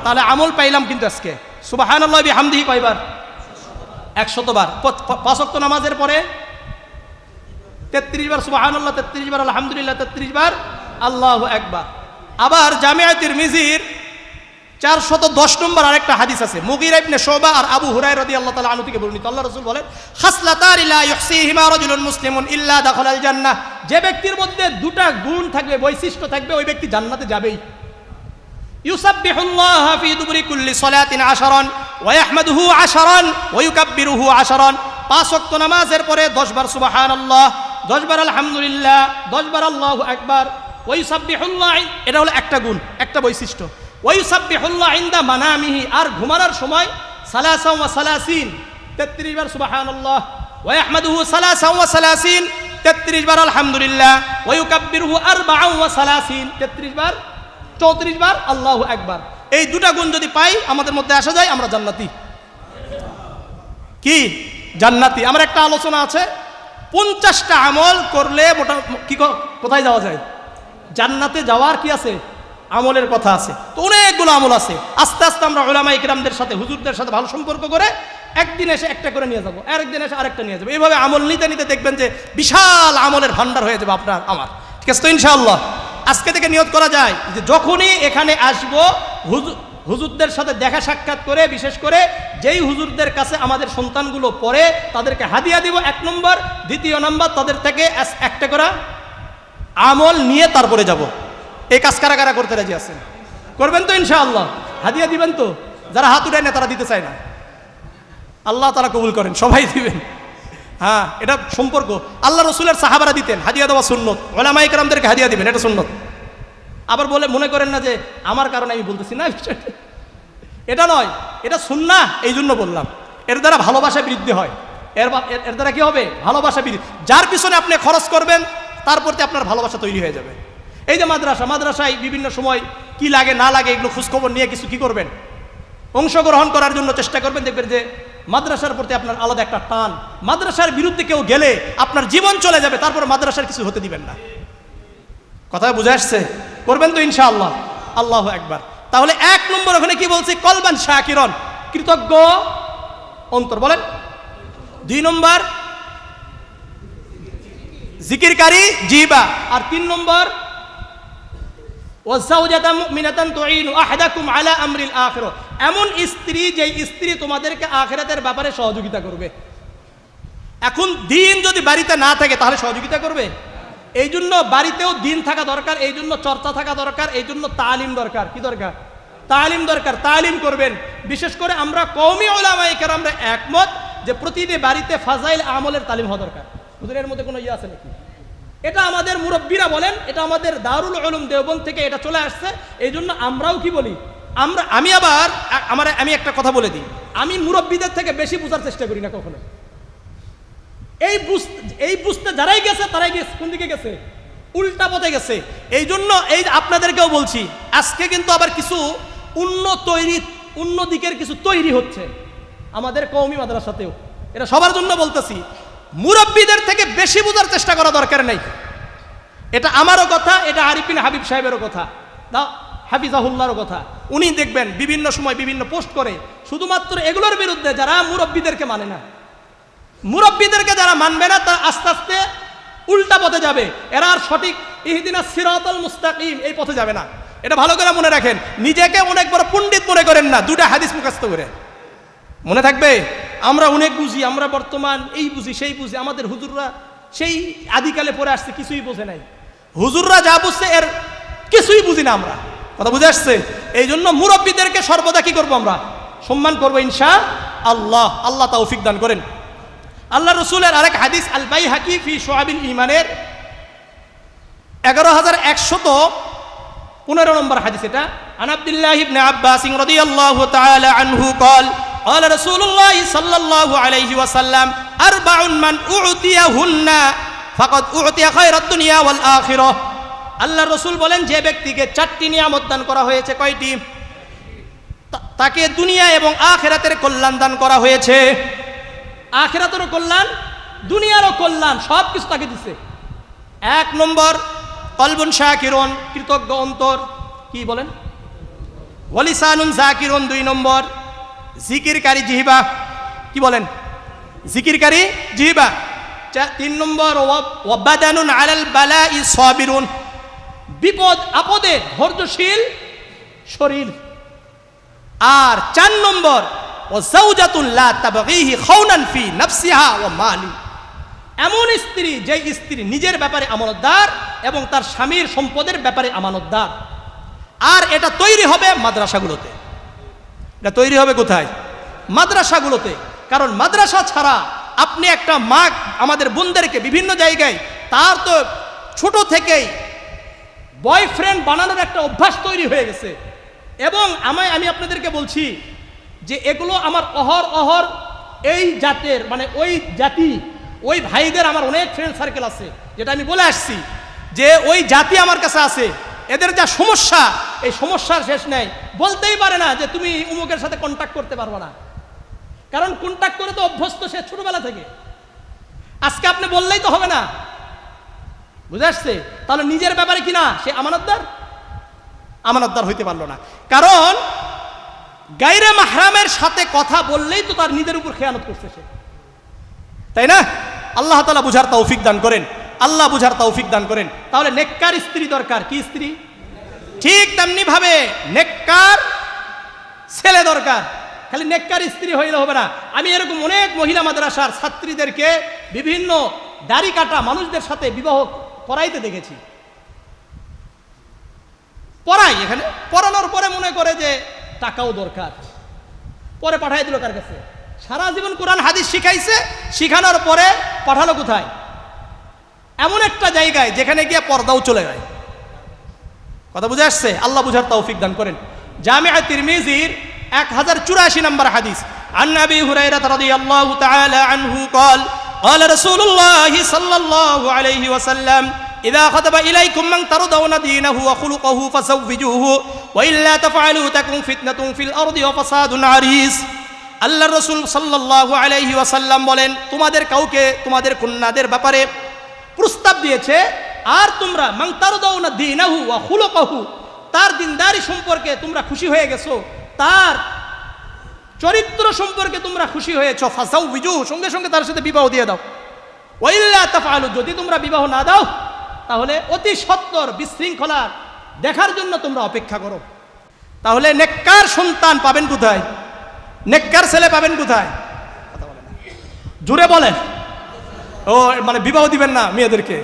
তাহলে আমল পাইলাম কিন্তু আজকে। সুবহানাল্লাহি বিহামদিহি কয়বার? 100 বার। 5 ওয়াক্ত নামাজের পরে 33 বার সুবহানাল্লাহ, 33 বার আলহামদুলিল্লাহ, 33 বার আল্লাহু আকবার। আবার জামিয়া তিরমিজির 410 নম্বর আরেকটা হাদিস আছে, মুগীরা ইবনে শুবা আর আবু হুরায়রা রাদিয়াল্লাহু তাআলা আনহু থেকে বর্ণিত। আল্লাহ রাসূল বলেন, খাসলাতানি লা ইহসিহিমা রাজুলুন মুসলিমুন ইল্লা দাখালাল জান্নাহ। যে ব্যক্তির মধ্যে দুটা গুণ থাকবে, বৈশিষ্ট্য থাকবে, ওই ব্যক্তি জান্নাতে যাবেই। ইউসাব্বিহুল্লাহ ফি দুবুরি কুল্লি সালাতিন 10 ওয়া ইয়াহমাদুহু 10 ওয়া ইউকাব্বিরুহু 10। 5 ওয়াক্ত নামাজের পরে 10 বার সুবহানাল্লাহ, 10 বার আলহামদুলিল্লাহ, 10 বার আল্লাহু আকবার। ওয়া ইউসাব্বিহুল্লাহ, এটা হলো একটা গুণ, একটা বৈশিষ্ট্য। ওয়া ইউসাব্বিহুল্লাহ ইনদা মানামিহি, আর ঘুমানোর সময় 33 বার সুবহানাল্লাহ, ওয়া ইয়াহমাদুহু 33 বার আলহামদুলিল্লাহ, ওয়া ইউকাব্বিরুহু 34 বার 34 বার আল্লাহু আকবার। এই দুটা গুণ যদি পাই, আমাদের মধ্যে আসা যায়, আমরা জান্নাতি। কি জান্নাতি? আমার একটা আলোচনা আছে, 50টা আমল করলে কোথায় যাওয়া যায়? জান্নাতে যাওয়ার কি আছে? আমলের কথা আছে। তো অনেকগুলো আমল আছে। আস্তে আস্তে আমরা উলামা ইকরামদের সাথে, হুজুরদের সাথে ভালো সম্পর্ক করে একদিন এসে একটা করে নিয়ে যাবো, আরেকদিন এসে আরেকটা নিয়ে যাবো। এইভাবে আমল নিতে নিতে দেখবেন যে বিশাল আমলের ভান্ডার হয়ে যাবে আপনার আমার। ঠিক আছে তো ইনশাআল্লাহ? আজকে থেকে নিয়ত করা যায় যে যখনই এখানে আসবো, হুজুরদের সাথে দেখা সাক্ষাৎ করে, বিশেষ করে যেই হুজুরদের কাছে আমাদের সন্তানগুলো পড়ে, তাদেরকে হাদিয়া দিব 1 নম্বর। 2 নম্বর, তাদের থেকে একটা করে আমল নিয়ে তারপরে যাব। এই কাজ কারা কারা করতে রাজি আছেন? করবেন তো ইনশাআল্লাহ? হাদিয়া দিবেন তো? যারা হাত উঠায় না তারা দিতে চায় না, আল্লাহ তাআলা কবুল করেন, সবাই দিবেন। হ্যাঁ, এটা সম্পর্ক। আল্লাহ রসুলের সাহাবারা দিতেন, হাদিয়া দেওয়া সুন্নত। উলামা ইকরামদেরকে হাদিয়া দিবেন, এটা সুন্নত। আবার বলে মনে করেন না যে আমার কারণে আমি বলতেছি না, এটা নয়, এটা সুন্নাহ, এই জন্য বললাম। এর দ্বারা ভালোবাসা বৃদ্ধি হয়। এর দ্বারা কি হবে? ভালোবাসা বৃদ্ধি। যার পিছনে আপনি খরচ করবেন, তার প্রতি আপনার ভালোবাসা তৈরি হয়ে যাবে। এই যে মাদ্রাসায় বিভিন্ন সময় কি লাগে না লাগে, এগুলো খোঁজখবর নিয়ে কিছু কি করবেন, অংশগ্রহণ করার জন্য চেষ্টা করবেন। দেখবেন যে মাদ্রাসার প্রতি আপনার আলাদা একটা টান। মাদ্রাসার বিরুদ্ধে কেউ গেলে আপনার জীবন চলে যাবে, তারপর মাদ্রাসার কিছু হতে দিবেন না। কথা বুঝে আসছে? করবেন তো ইনশাআল্লাহ? আল্লাহু আকবার। তাহলে 1 নম্বর ওখানে কি বলছি? কলবান শাকিরন, কৃতজ্ঞ অন্তর। বলেন 2 নম্বর জিকিরকারী জিহ্বা। আর 3 নম্বর ওয়াজাওজাতাম মুমিনাতান তুঈনু আহাদাকুম আলা আমরিল আখিরাহ, এমন স্ত্রী যে স্ত্রী তোমাদেরকে আখিরাতের ব্যাপারে সহযোগিতা করবে। এখন দিন যদি বাড়িতে না থাকে তাহলে সহযোগিতা করবে? এই জন্য বাড়িতেও দিন থাকা দরকার, এই জন্য চর্চা থাকা দরকার, এই জন্য তালিম দরকার। কি দরকার? তালিম দরকার। তালিম করবেন। বিশেষ করে আমরা কওমি উলামায়ে কেরামরা একমত যে প্রতিটি বাড়িতে ফাজাইল আমলের তালিম হওয়া দরকার। হুজুরের মধ্যে কোনো ইয়ে আছে নাকি? এটা আমাদের মুরব্বীরা বলেন, এটা আমাদের দারুল উলুম দেওবন্দ থেকে এটা চলে আসছে। এই জন্য আমরাও কি বলি, আমি একটা কথা বলে দিই, আমি মুরব্বীদের থেকে বেশি বোঝার চেষ্টা করি না কখনো। এই বুঝতে যারাই গেছে তারাই গেছে কোন দিকে গেছে? উল্টা পথে গেছে। এই জন্য এই আপনাদেরকেও বলছি, আজকে কিন্তু আবার কিছু অন্য দিকের কিছু তৈরি হচ্ছে আমাদের কওমি মাদ্রাসাতেও। এটা সবার জন্য বলতেছি, মুরব্বীদের থেকে বেশি বোঝার চেষ্টা করা দরকার নেই। এটা আমারও কথা, এটা আরিফ বিন হাবিব সাহেবেরও কথা, হাফিজাহুল্লাহর কথা। উনি দেখবেন বিভিন্ন সময় বিভিন্ন পোস্ট করে শুধুমাত্র এগুলোর বিরুদ্ধে, যারা মুরব্বীদেরকে মানে না। মুরব্বীদেরকে যারা মানবে না, তা আস্তে আস্তে উল্টা পথে যাবে। এরা আর সঠিক ইহদিনাস সিরাতাল মুস্তাকিম এই পথে যাবে না। এটা ভালো করে মনে রাখেন। নিজেকে অনেক বড় পণ্ডিত মনে করেন না, 2টা হাদিস মুখস্থ করে। মনে থাকবে, আমরা অনেক বুঝি, আমরা বর্তমান এই বুঝি সেই বুঝি। আমাদের হুজুররা সেই আদিকালে পড়ে আসছে, কিছুই বোঝে নাই। হুজুররা যা বুঝছে এর কিছুই বুঝি না আমরা। কথা বুঝে আসছে? এই জন্য মুরব্বীদেরকে সর্বদা কি করবো? আমরা সম্মান করবো ইনশাআল্লাহ। আল্লাহ তৌফিক দান করেন। আল্লাহ রসুলের আরেক হাদিস, আল বাইহাকি ফি শুআবিল ঈমানের 11115 নম্বর হাদিস। এটা আন আব্দুল্লাহ ইবনে আব্বাস রাদিয়াল্লাহু তাআলা আনহু قال قال رسول الله صلى الله عليه وسلم أربع من أعطيهن فقد أعطي خير الدنيا والآخرة। আল্লাহ রসুল বলেন, যে ব্যক্তিকে 4টি নিয়ামত দান করা হয়েছে, কয়টি? তাকে দুনিয়া এবং আখিরাতের কল্যাণ দান করা হয়েছে। আখিরাতেরও কল্যাণ, দুনিয়ারও কল্যাণ, সব কিছু তাকে দিছে। 1 নম্বর কলবুন শাকিরুন, কৃতজ্ঞ অন্তর। কি বলেন? ওয়ালিসানুন যাকিরুন। 2 নম্বর জিকিরকারী জিহ্বা। কি বলেন? জিকিরকারী জিহ্বা। 3 নম্বর ওয়াবাদানুন আলাল বালাই সাবিরুন, বিপদ আপদে ধৈর্যশীল শরীর। আর 4 নম্বর ওয়াজাউজাতুন লা তাবগিহি খাউনান ফি নাফসিহা ওয়া মালি, এমন স্ত্রী যে স্ত্রী নিজের ব্যাপারে আমানতদার এবং তার স্বামীর সম্পদের ব্যাপারে আমানতদার। আর এটা তৈরি হবে মাদ্রাসাগুলোতে। এটা তৈরি হবে কোথায়? মাদ্রাসাগুলোতে। কারণ মাদ্রাসা ছাড়া আপনি একটা মা আমাদের বোনদেরকে বিভিন্ন জায়গায় তার তো ছোট থেকেই বয়ফ্রেন্ড বানানোর একটা অভ্যাস তৈরি হয়ে গেছে। এবং আমি আপনাদেরকে বলছি যে এগুলো আমার অহর এই জাতের মানে ওই জাতি ওই ভাইদের আমার অনেক ফ্রেন্ড সার্কেল আছে, যেটা আমি বলে আসছি যে ওই জাতি আমার কাছে আছে। এদের যা সমস্যা, এই সমস্যার শেষ নেই। বলতেই পারে না যে তুমি উমুকের সাথে কন্ট্যাক্ট করতে পারবে না, কারণ কন্ট্যাক্ট করে তো অভ্যস্ত সে ছোটবেলা থেকে। আজকে আপনি বললেই তো হবে না, বুঝে আসছে? তাহলে নিজের ব্যাপারে কিনা সে আমানতদার হইতে পারলো না। কারণ গায়রে মাহরামের সাথে কথা বললেই তো তার নিজের উপর খেয়ানত করছে সে, তাই না? আল্লাহ তাআলা বুঝার তৌফিক দান করেন, আল্লাহ বুঝার তৌফিক দান করেন। তাহলে নেককার স্ত্রী দরকার। কি স্ত্রী? ঠিক তেমনি ভাবে নেককার ছেলে দরকার। খালি নেককার স্ত্রী হইলে হবে না। আমি এরকম অনেক মহিলা মাদ্রাসার ছাত্রীদেরকে বিভিন্ন দাড়ি কাটা মানুষদের সাথে বিবাহ পড়াইতে দেখেছি। পড়াই, এখানে পড়ানোর পরে মনে করে যে টাকাও দরকার, পরে পাঠাই দিল কার কাছে? সারা জীবন কোরআন হাদিস শিখাইছে, শিখানোর পরে পাঠালো কোথায়? এমন একটা জায়গায় যেখানে গিয়ে পর্দাও চলে যায়। কথা বুঝে আসছে? আল্লাহ বুঝার তৌফিক দান করেন। জামিআ তিরমিজির 1084 নম্বর হাদিস, আন আবি হুরায়রা রাদিয়াল্লাহু তাআলা আনহু قال قال رسول الله صلى الله عليه وسلم إذا خطب إليكم من ترضون دينه وخلقه فزوجوه وإلا تفعلوا تكن فتنة في الأرض وفساد عريض। আল্লাহর রাসূল সাল্লাল্লাহু আলাইহি ওয়াসাল্লাম বলেন, তোমাদের কাউকে তোমাদের কন্যাদের ব্যাপারে প্রস্তাব দিয়েছে, আর তোমরা মান তারদাউনা দীনাহু ওয়া খুলুকাহু, তার দিনদারি সম্পর্কে তোমরা খুশি হয়ে গেছো, তার চরিত্র সম্পর্কে তোমরা খুশি হয়েছো, ফাযাউজু, সঙ্গে সঙ্গে তার সাথে বিবাহ দিয়ে দাও। ওয়া ইল্লা তাফআলু, যদি তোমরা বিবাহ না দাও তাহলে অতি সত্বর বিশৃঙ্খলা দেখার জন্য তোমরা অপেক্ষা করো। তাহলে নেককার সন্তান পাবেন কোথায়? নেককার ছেলে পাবেন কোথায়? কথা বলেন না, জোরে বলেন। ও মানে বিবাহ দিবেন না মেয়েদেরকে,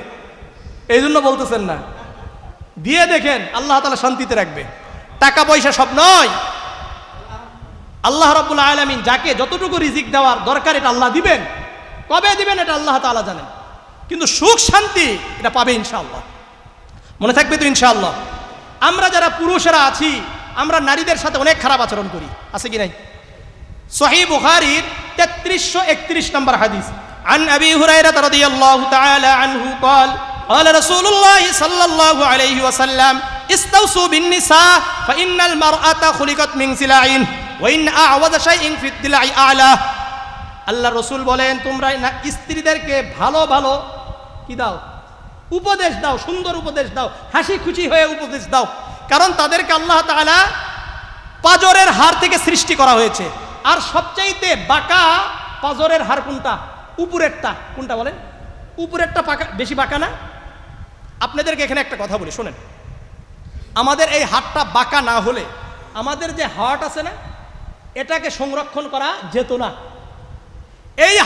এই জন্য বলতেছেন না। দিয়ে দেখেন আল্লাহ তাআলা শান্তিতে রাখবে। টাকা পয়সা সব নয়। আল্লাহ রাব্বুল আলামিন যাকে যতটুকু রিজিক দেওয়ার দরকার এটা আল্লাহ দিবেন। কবে দিবেন এটা আল্লাহ তাআলা জানেন, কিন্তু সুখ শান্তি এটা পাবে ইনশাআল্লাহ। মনে থাকবে তো ইনশাআল্লাহ। আমরা যারা পুরুষেরা আছি, আমরা নারীদের সাথে অনেক খারাপ আচরণ করি, আছে কি নাই? সহিহ বুখারীর 3331 নম্বর হাদিস, আন আবি হুরায়রা রাদিয়াল্লাহু তাআলা আনহু قال قال رسول الله صلى الله عليه وسلم استوصوا بالنساء فإن المرأة خلقت من ضلع وإن أعوج شيء في الضلع أعلى। আল্লাহ রাসূল বলেন, তোমরা স্ত্রীদেরকে ভালো ভালো কি দাও? উপদেশ দাও, সুন্দর উপদেশ দাও, হাসি খুশি হয়ে উপদেশ দাও। কারণ তাদেরকে আল্লাহ তাআলা পাজরের হাড় থেকে সৃষ্টি করা হয়েছে। আর সবচাইতে বাঁকা পাজরের হাড় কোনটা? উপরেরটা। কোনটা বলেন? উপরেরটা বেশি বাঁকা না? আপনাদেরকে এখানে একটা কথা বলি, শোনেন। আমাদের এই হাড়টা বাঁকা না হলে আমাদের যে হার্ট আছে না, এটাকে সংরক্ষণ করা যেত না। এই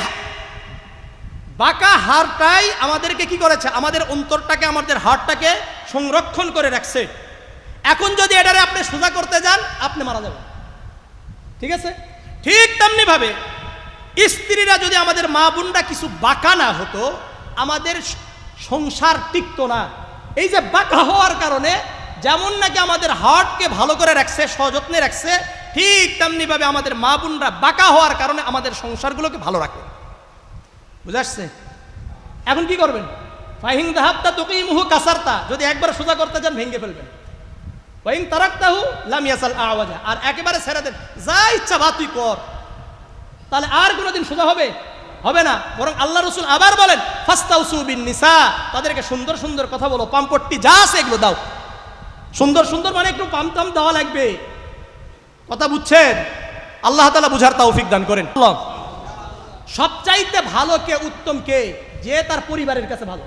বাঁকা হাড়টাই আমাদেরকে কি করেছে? আমাদের অন্তরটাকে, আমাদের হার্টটাকে সংরক্ষণ করে রাখছে। এখন যদি এটারে আপনি সোজা করতে যান, আপনি মারা যাবেন। ঠিক আছে? ঠিক তেমনি ভাবে স্ত্রীরা যদি, আমাদের মা বোনরা কিছু বাঁকা না হতো, আমাদের সংসার টিকতো না। এই যে বাঁকা হওয়ার কারণে যেমন নাকি আমাদের হার্টকে ভালো করে রাখছে, সযত্নে রাখছে, ঠিক তেমনি ভাবে আমাদের মা বোনরা বাঁকা হওয়ার কারণে আমাদের সংসারগুলোকে ভালো রাখে। বুঝে আসছে? এখন কি করবেন? ফাহিং দাহাবতা তুকিমুহু কাসারতা, যদি একবার সোজা করতে যান ভেঙে ফেলবেন। ওয়াইন তারাকতাহু লাম ইয়াসাল আওয়াজা, আর একেবারে ছেড়ে দেন, যা ইচ্ছা বা তুই কর, তাহলে আর কোনোদিন সোজা হবে? হবে না। বরং আল্লাহ রাসূল আবার বলেন, ফাস্তাউসু বিন নিসা, তাদেরকে সুন্দর সুন্দর কথা বলো, পাম্পট্টি যা আছে এগুলো দাও। সুন্দর সুন্দর মানে একটু পামতাম দেওয়া লাগবে। কথা বুঝছেন? আল্লাহ তাআলা বুঝার তৌফিক দান করেন। সবচাইতে ভালো কে, উত্তম কে? যে তার পরিবারের কাছে ভালো।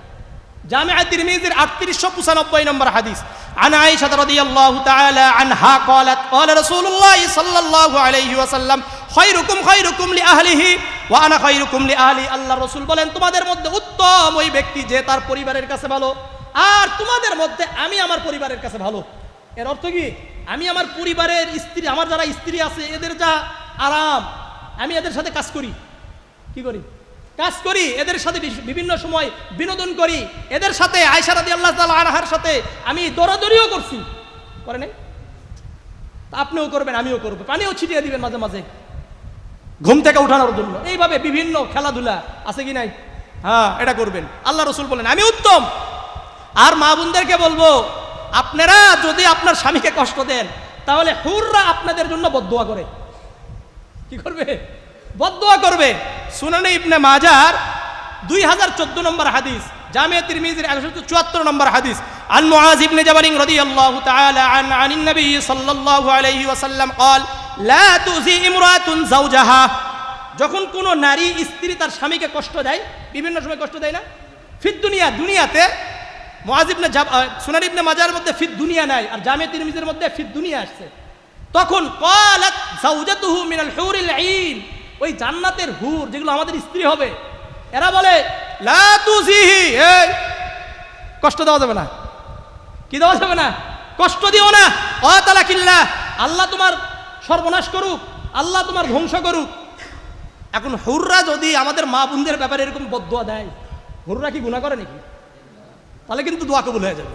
জামিআ তিরমিজির 3895 নম্বর হাদিস, আন আয়েশা রাদিয়াল্লাহু তাআলা আনহা قالت قال رسول الله صلى الله عليه وسلم خيركم خيركم لأهله وأنا خيركم لأهلي। আল্লাহর রাসূল বলেন, তোমাদের মধ্যে উত্তম ওই ব্যক্তি যে তার পরিবারের কাছে ভালো, আর তোমাদের মধ্যে আমি আমার পরিবারের কাছে ভালো। এর অর্থ কি? আমি আমার পরিবারের স্ত্রী, আমার যারা স্ত্রী আছে এদের যা আরাম, আমি এদের সাথে কাজ করি, কি করি? কাজ করি, এদের সাথে বিভিন্ন সময় বিনোদন করি, এদের সাথে আয়েশা রাদিয়াল্লাহু তাআলা আনহার সাথে আমি দৌড়াদৌড়িও করছি, করে নাই? আপনিও করবেন, আমিও করব, পানিও ছিটিয়ে দিবেন মাঝে মাঝে ঘুম থেকে উঠানোর জন্য, এইভাবে বিভিন্ন খেলাধুলা আছে কি নাই? হ্যাঁ, এটা করবেন। আল্লাহ রাসূল বলেন আমি উত্তম। আর মা বোনদেরকে বলবো, আপনারা যদি আপনার স্বামীকে কষ্ট দেন তাহলে হুররা আপনাদের জন্য বদদোয়া করে। কি করবে? বদদোয়া করবে। সুনানে ইবনে মাজার 2014 নম্বর হাদিস, জামিআ তিরমিজির 174 নম্বর হাদিস, আন মুআজ ইবনে জাবাল রাদিয়াল্লাহু তাআলা আনিন নবী সাল্লাল্লাহু আলাইহি ওয়াসাল্লাম قال لا تؤذي امرأة زوجها। যখন কোনো নারী স্ত্রী তার স্বামীকে কষ্ট দেয়, বিভিন্ন সময় কষ্ট দেয় না, ফিদ দুনিয়া, দুনিয়াতে, মুআজ ইবনে সুনান ইবনে মাজার মধ্যে ফিদ দুনিয়া নাই, আর জামিআ তিরমিজির মধ্যে ফিদ দুনিয়া আসছে। তখন ক্বালাত যাওজাতুহু মিনাল হুরিল আইন, ওই জান্নাতের হুর যেগুলো আমাদের স্ত্রী হবে, এরা বলে লা তুজিহি, এই কষ্ট দেওয়া যাবে না। কি দেওয়া যাবে না? কষ্ট দিও না। ওয়াতালাকিল্লাহ, আল্লাহ তোমার সর্বনাশ করুক, আল্লাহ তোমার ধ্বংস করুক। এখন হুররা যদি আমাদের মা বোনদের ব্যাপারে এরকম বদদোয়া দেয়, হুররা কি গুনাহ করে নাকি? তাহলে কিন্তু দোয়া কবুল হয়ে যাবে।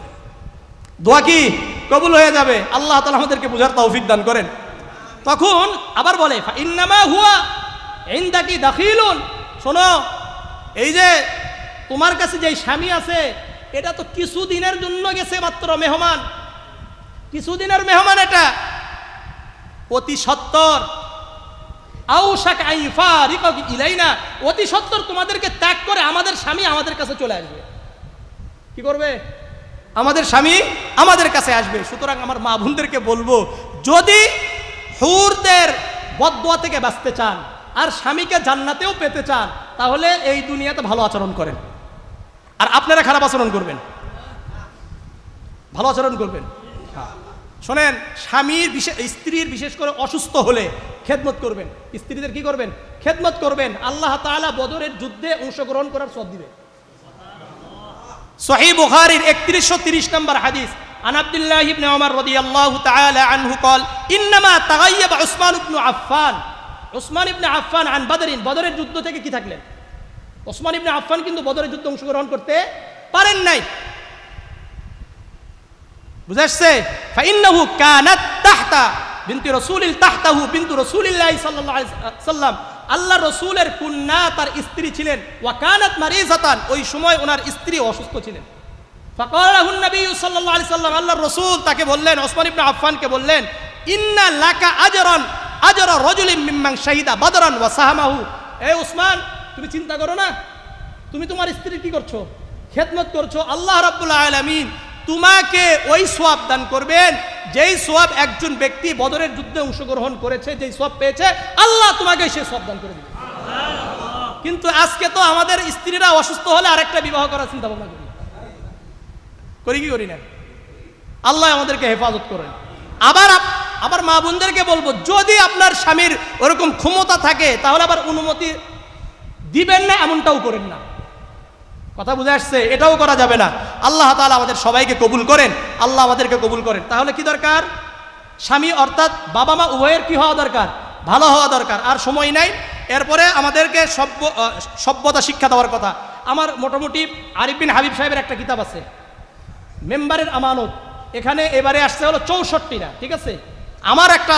দোয়া কি কবুল হয়ে যাবে। আল্লাহ তাআলা আমাদেরকে বুঝার তৌফিক দান করেন। তখন আবার বলে ইন্নামা হুয়া ইনদাকি দাখিলুন, শোনো, এই যে তোমার কাছে যে স্বামী আছে এটা তো কিছুদিনের জন্য গেছে, মাত্র মেহমান, কিছুদিনের মেহমান। এটা অতি সত্তর আউশাক আইফারিকা ইলাইনা, অতি সত্তর তোমাদেরকে ত্যাগ করে আমাদের স্বামী আমাদের কাছে চলে আসবে। কি করবে? আমাদের স্বামী আমাদের কাছে আসবে। সুতরাং আমার মা বোনদেরকে বলবো, যদি হুরদের বদদোয়া থেকে বাঁচতে চান আর স্বামীকে জান্নাতেও পেতে চান, তাহলে এই দুনিয়াতে ভালো আচরণ করেন, আর আপনারা খারাপ আচরণ করবেন, ভালো আচরণ করবেন। শোনেন, স্বামীর স্ত্রীর বিশেষ করে অসুস্থ হলে খেদমত করবেন, স্ত্রীদের কি করবেন? খেদমত করবেন। আল্লাহ তাআলা বদরের যুদ্ধে অংশগ্রহণ করার সওয়াব দিবে। সহিহ বুখারীর 3130 নম্বর হাদিস, আন আব্দুল্লাহ ইবনে ওমর রাদিয়াল্লাহু তাআলা আনহু قال ইন্নামা তাগায়্যাব উসমান ইবনে আফফান। উসমান ইবনে আফফান আন বদরিন, বদরের যুদ্ধ থেকে কি থাকলেন? উসমান ইবনে আফফান কিন্তু বদরের যুদ্ধে অংশগ্রহণ করতে পারেন নাই। বুঝাচ্ছে ফাইন্নাহু কানাত তাহতা বিনতি রাসূলিল তাহতাহু বিনতু রাসূলিল্লাহ সাল্লাল্লাহু আলাইহি ওয়াসাল্লাম। আল্লাহ রাসূলের কন্যা তার স্ত্রী ছিলেন, ওয়া কানাত মারিজাতান, ওই সময় ওনার স্ত্রী অসুস্থ ছিলেন। ফাকালাহু নবী সাল্লাল্লাহু আলাইহি ওয়াসাল্লাম, আল্লাহর রাসূল তাকে বললেন, ওসমান ইবনে আফফানকে বললেন, ইন্না লাকা আজরান আজরা রাজুলিন মিম্মান শাহিদা বদরান ওয়া সাহামাহু। এই ওসমান, তুমি চিন্তা করো না, তুমি তোমার স্ত্রীর কি করছো? খেদমত করছো। আল্লাহ রাব্বুল আলামিন তোমাকে ওই সওয়াব দান করবেন যেই সওয়াব একজন ব্যক্তি বদরের যুদ্ধে অংশগ্রহণ করেছে, যেই সওয়াব পেয়েছে, আল্লাহ তোমাকে সেই সওয়াব দান করে দিবে। কিন্তু আজকে তো আমাদের স্ত্রীরা অসুস্থ হলে আরেকটা বিবাহ করার চিন্তা ভাবনা করি কি করি না? আল্লাহ আমাদেরকে হেফাজত করেন। আবার মা বোনদেরকে বলবো, যদি আপনার স্বামীর ওরকম ক্ষমতা থাকে তাহলে আবার অনুমতি দিবেন না এমনটাও করেন না। কথা বুঝে আসছে? এটাও করা যাবে না। আল্লাহ তাআলা আমাদের সবাইকে কবুল করেন, আল্লাহ আমাদেরকে কবুল করেন। তাহলে কি দরকার? স্বামী অর্থাৎ বাবা মা উভয়ের কি হওয়া দরকার? ভালো হওয়া দরকার। আর সময় নাই, এরপরে আমাদেরকে সভ্যতা শিক্ষা দেওয়ার কথা। আমার মোটামুটি আরিফ বিন হাবিব সাহেবের একটা কিতাব আছে, মেম্বারের আমানত, এখানে এবারে আসছে হলো 64টা, ঠিক আছে। আমার একটা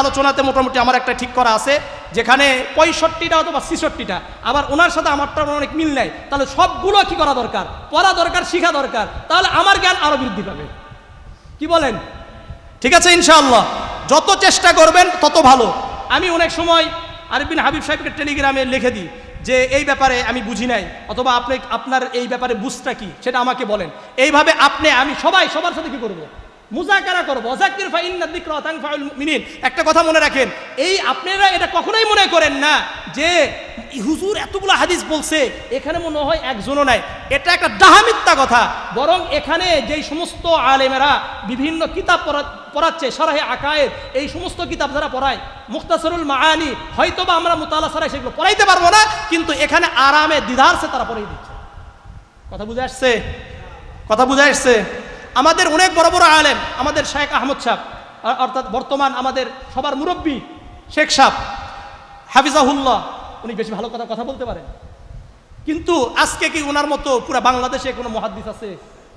আলোচনাতে মোটামুটি আমার একটা ঠিক করা আছে, যেখানে 65টা অথবা 66টা, আবার ওনার সাথে আমারটা অনেক মিল নাই। তাহলে সবগুলো কি করা দরকার? পড়া দরকার, শিখা দরকার। তাহলে আমার জ্ঞান আরো বৃদ্ধি পাবে। কি বলেন? ঠিক আছে, ইনশাআল্লাহ যত চেষ্টা করবেন তত ভালো। আমি অনেক সময় আরিফ বিন হাবিব সাহেবকে টেলিগ্রামে লিখে দিই যে এই ব্যাপারে আমি বুঝি নাই, অথবা আপনার এই ব্যাপারে বুঝটা কি সেটা আমাকে বলেন। এইভাবে আমি সবার সাথে কি করব? মুযাকারা করব। ওয়াযাক্কির ফাইন্না যিকরা তানফাউল মুমিনিন। একটা কথা মনে রাখেন, এই আপনারা এটা কখনোই মনে করেন না যে হুজুর এতগুলো হাদিস বলছে, এখানে মনে হয় একজনও নাই। এটা একটা ডাহা মিথ্যা কথা। বরং এখানে যেই সমস্ত আলেমেরা বিভিন্ন কিতাব পড়াচ্ছে, শরহে আকায়েদ, এই সমস্ত কিতাব যারা পড়ায়, মুখতাসারুল মাআনি, হয়তোবা আমরা মুতালা ছাড়া সেগুলো পড়াইতে পারবো না, কিন্তু এখানে আরামে দিদারসে তারা পড়াই দিচ্ছে। কথা বুঝে আসছে? কথা বুঝে আসছে? আমাদের অনেক বড় বড় আলেম, আমাদের শেখ আহমদ সাহেব, অর্থাৎ বর্তমান আমাদের সবার মুরব্বী শেখ সাহেব হাফিজাহুল্লাহ, উনি বেশি ভালো কথা বলতে পারেন, কিন্তু আজকে কি ওনার মতো পুরো বাংলাদেশে কোনো মুহাদ্দিস আছে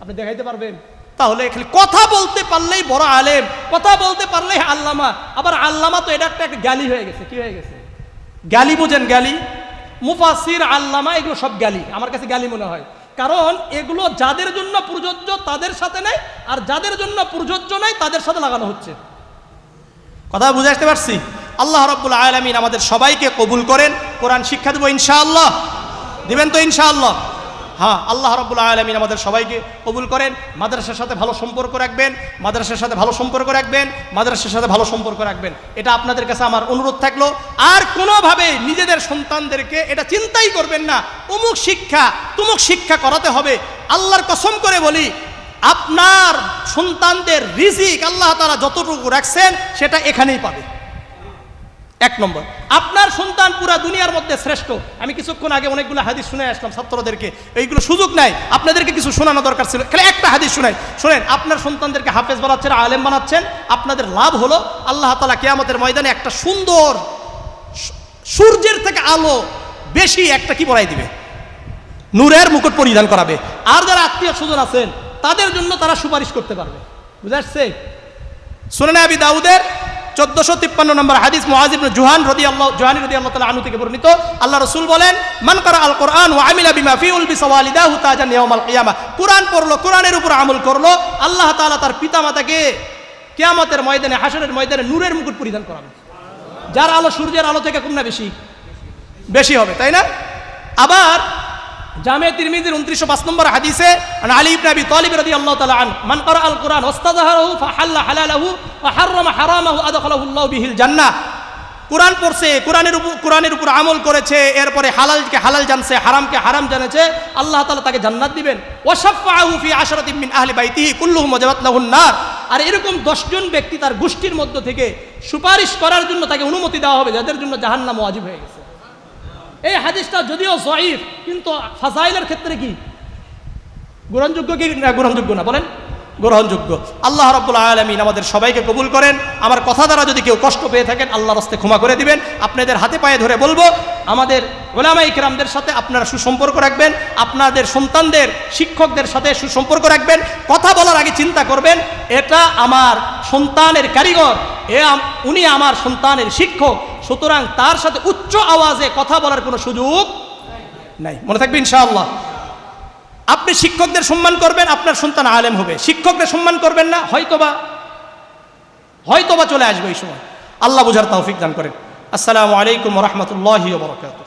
আপনি দেখাইতে পারবেন? তাহলে খালি কথা বলতে পারলেই বড় আলেম, কথা বলতে পারলেই আল্লামা। আবার আল্লামা তো এটা একটা জ্ঞানী হয়ে গেছে। কি হয়ে গেছে? জ্ঞানী বোঝেন? জ্ঞানী, মুফাসসির, আল্লামা, এগুলো সব জ্ঞানী। আমার কাছে জ্ঞানী মনে হয়, কারণ এগুলো যাদের জন্য প্রযোজ্য তাদের সাথে নাই, আর যাদের জন্য প্রযোজ্য নাই তাদের সাথে লাগানো হচ্ছে। কথা বুঝে আসতে পারছি? আল্লাহ রাব্বুল আলামিন আমাদের সবাইকে কবুল করেন। কোরআন শিক্ষা দেব ইনশাআল্লাহ, দিবেন তো ইনশাআল্লাহ? হ্যাঁ, আল্লাহ রাব্বুল আলামিন আমাদের সবাইকে কবুল করেন। মাদ্রাসার সাথে ভালো সম্পর্ক রাখবেন, মাদ্রাসার সাথে ভালো সম্পর্ক রাখবেন, মাদ্রাসার সাথে ভালো সম্পর্ক রাখবেন। এটা আপনাদের কাছে আমার অনুরোধ থাকলো। আর কোনোভাবে নিজেদের সন্তানদেরকে এটা চিন্তাই করবেন না অমুক শিক্ষা তুমুক শিক্ষা করাতে হবে। আল্লাহর কসম করে বলি, আপনার সন্তানদের রিজিক আল্লাহ তাআলা যতটুকু রাখছেন সেটা এখানেই পাবে। এক নম্বর, আপনার সন্তান পুরা দুনিয়ার মধ্যে শ্রেষ্ঠ। আমি কিছুক্ষণ আগে অনেকগুলো হাদিস শুনে আসলাম ছাত্রদেরকে, এইগুলো সুযোগ নাই, আপনাদেরকে কিছু শোনানো দরকার ছিল। খালি একটা হাদিস শোনেন, আপনার সন্তানদেরকে হাফেজ বানাচ্ছেন, আলেম বানাচ্ছেন, আপনাদের লাভ হলো আল্লাহ তাআলা কিয়ামতের ময়দানে একটা সুন্দর সূর্যের থেকে আলো বেশি একটা কি পরাই দিবে, নূরের মুকুট পরিধান করাবে। আর যারা আত্মীয় স্বজন আছেন তাদের জন্য তারা সুপারিশ করতে পারবে। বুঝে আসছে? সুনানে আবি দাউদের 1453 নম্বর হাদিস, মুআয ইবনে জুহানি রাদিয়াল্লাহু তাআলা আনহু থেকে বর্ণিত, আল্লাহ রাসূল বলেন, মান কারা আল কোরআন ওয়া আমিলা বিমা ফি উলবিসা ওয়ালিদাহু তাজান ইয়াউমাল কিয়ামা। কোরআন পড়লো, কোরআনের উপর আমল করলো, আল্লাহ তাআলা তার পিতামাতাকে কিয়ামতের ময়দানে, হাশরের ময়দানে নূরের মুকুট পরিধান করাবে। যার আলো সূর্যের আলো থেকে কম না বেশি? বেশি হবে, তাই না? আবার জামে তিরমিজির 2905 নম্বর হাদিসে আলী ইবনে আবি তালিব রাদিয়াল্লাহু তাআলা আন, মান কারা আল কোরআন ওয়াস্তাযহারাহু ফাহাল্লা হালালাহু ওয়া হাররামা হারামাহু আদখালাহু আল্লাহু বিহিল জান্নাহ। কোরআন পড়ছে, কোরআনের উপর আমল করেছে, এরপরে হালালকে হালাল জানছে, হারামকে হারাম জেনেছে, আল্লাহ তাআলা তাকে জান্নাত দিবেন। ওয়া শাফাআহু ফি আশরাতিন মিন আহলি বাইতিহি কুল্লুহুম ওয়াজাবাত লাহুন নার। আর এরকম 10 জন ব্যক্তি তার গোষ্ঠীর মধ্য থেকে সুপারিশ করার জন্য তাকে অনুমতি দেওয়া হবে, যাদের জন্য জাহান্নাম ওয়াজিব হয়ে গেছে। এই হাদিসটা যদিও জয়ীফ, কিন্তু ফাজাইলের ক্ষেত্রে কি গ্রহণযোগ্য কি না গ্রহণযোগ্য না? বলেন, গ্রহণযোগ্য। আল্লাহ রাব্বুল আলামিন আমাদের সবাইকে কবুল করেন। আমার কথা দ্বারা যদি কেউ কষ্ট পেয়ে থাকেন আল্লাহর রাস্তায় ক্ষমা করে দিবেন। আপনাদের হাতে পায়ে ধরে বলবো, আমাদের উলামায়ে কিরামদের সাথে আপনারা সুসম্পর্ক রাখবেন, আপনাদের সন্তানদের শিক্ষকদের সাথে সুসম্পর্ক রাখবেন। কথা বলার আগে চিন্তা করবেন, এটা আমার সন্তানের কারিগর, উনি আমার সন্তানের শিক্ষক, সুতরাং তার সাথে উচ্চ আওয়াজে কথা বলার কোনো সুযোগ নাই। মনে থাকবে ইনশাআল্লাহ। আপনি শিক্ষকদের সম্মান করবেন, আপনার সন্তান আলেম হবে। শিক্ষকদের সম্মান করবেন না, হয়তোবা চলে আসবে এই সময়। আল্লাহ বুঝার তৌফিক দান করেন। আসসালামু আলাইকুম ওয়া রাহমাতুল্লাহি ওয়া বারাকাতুহু।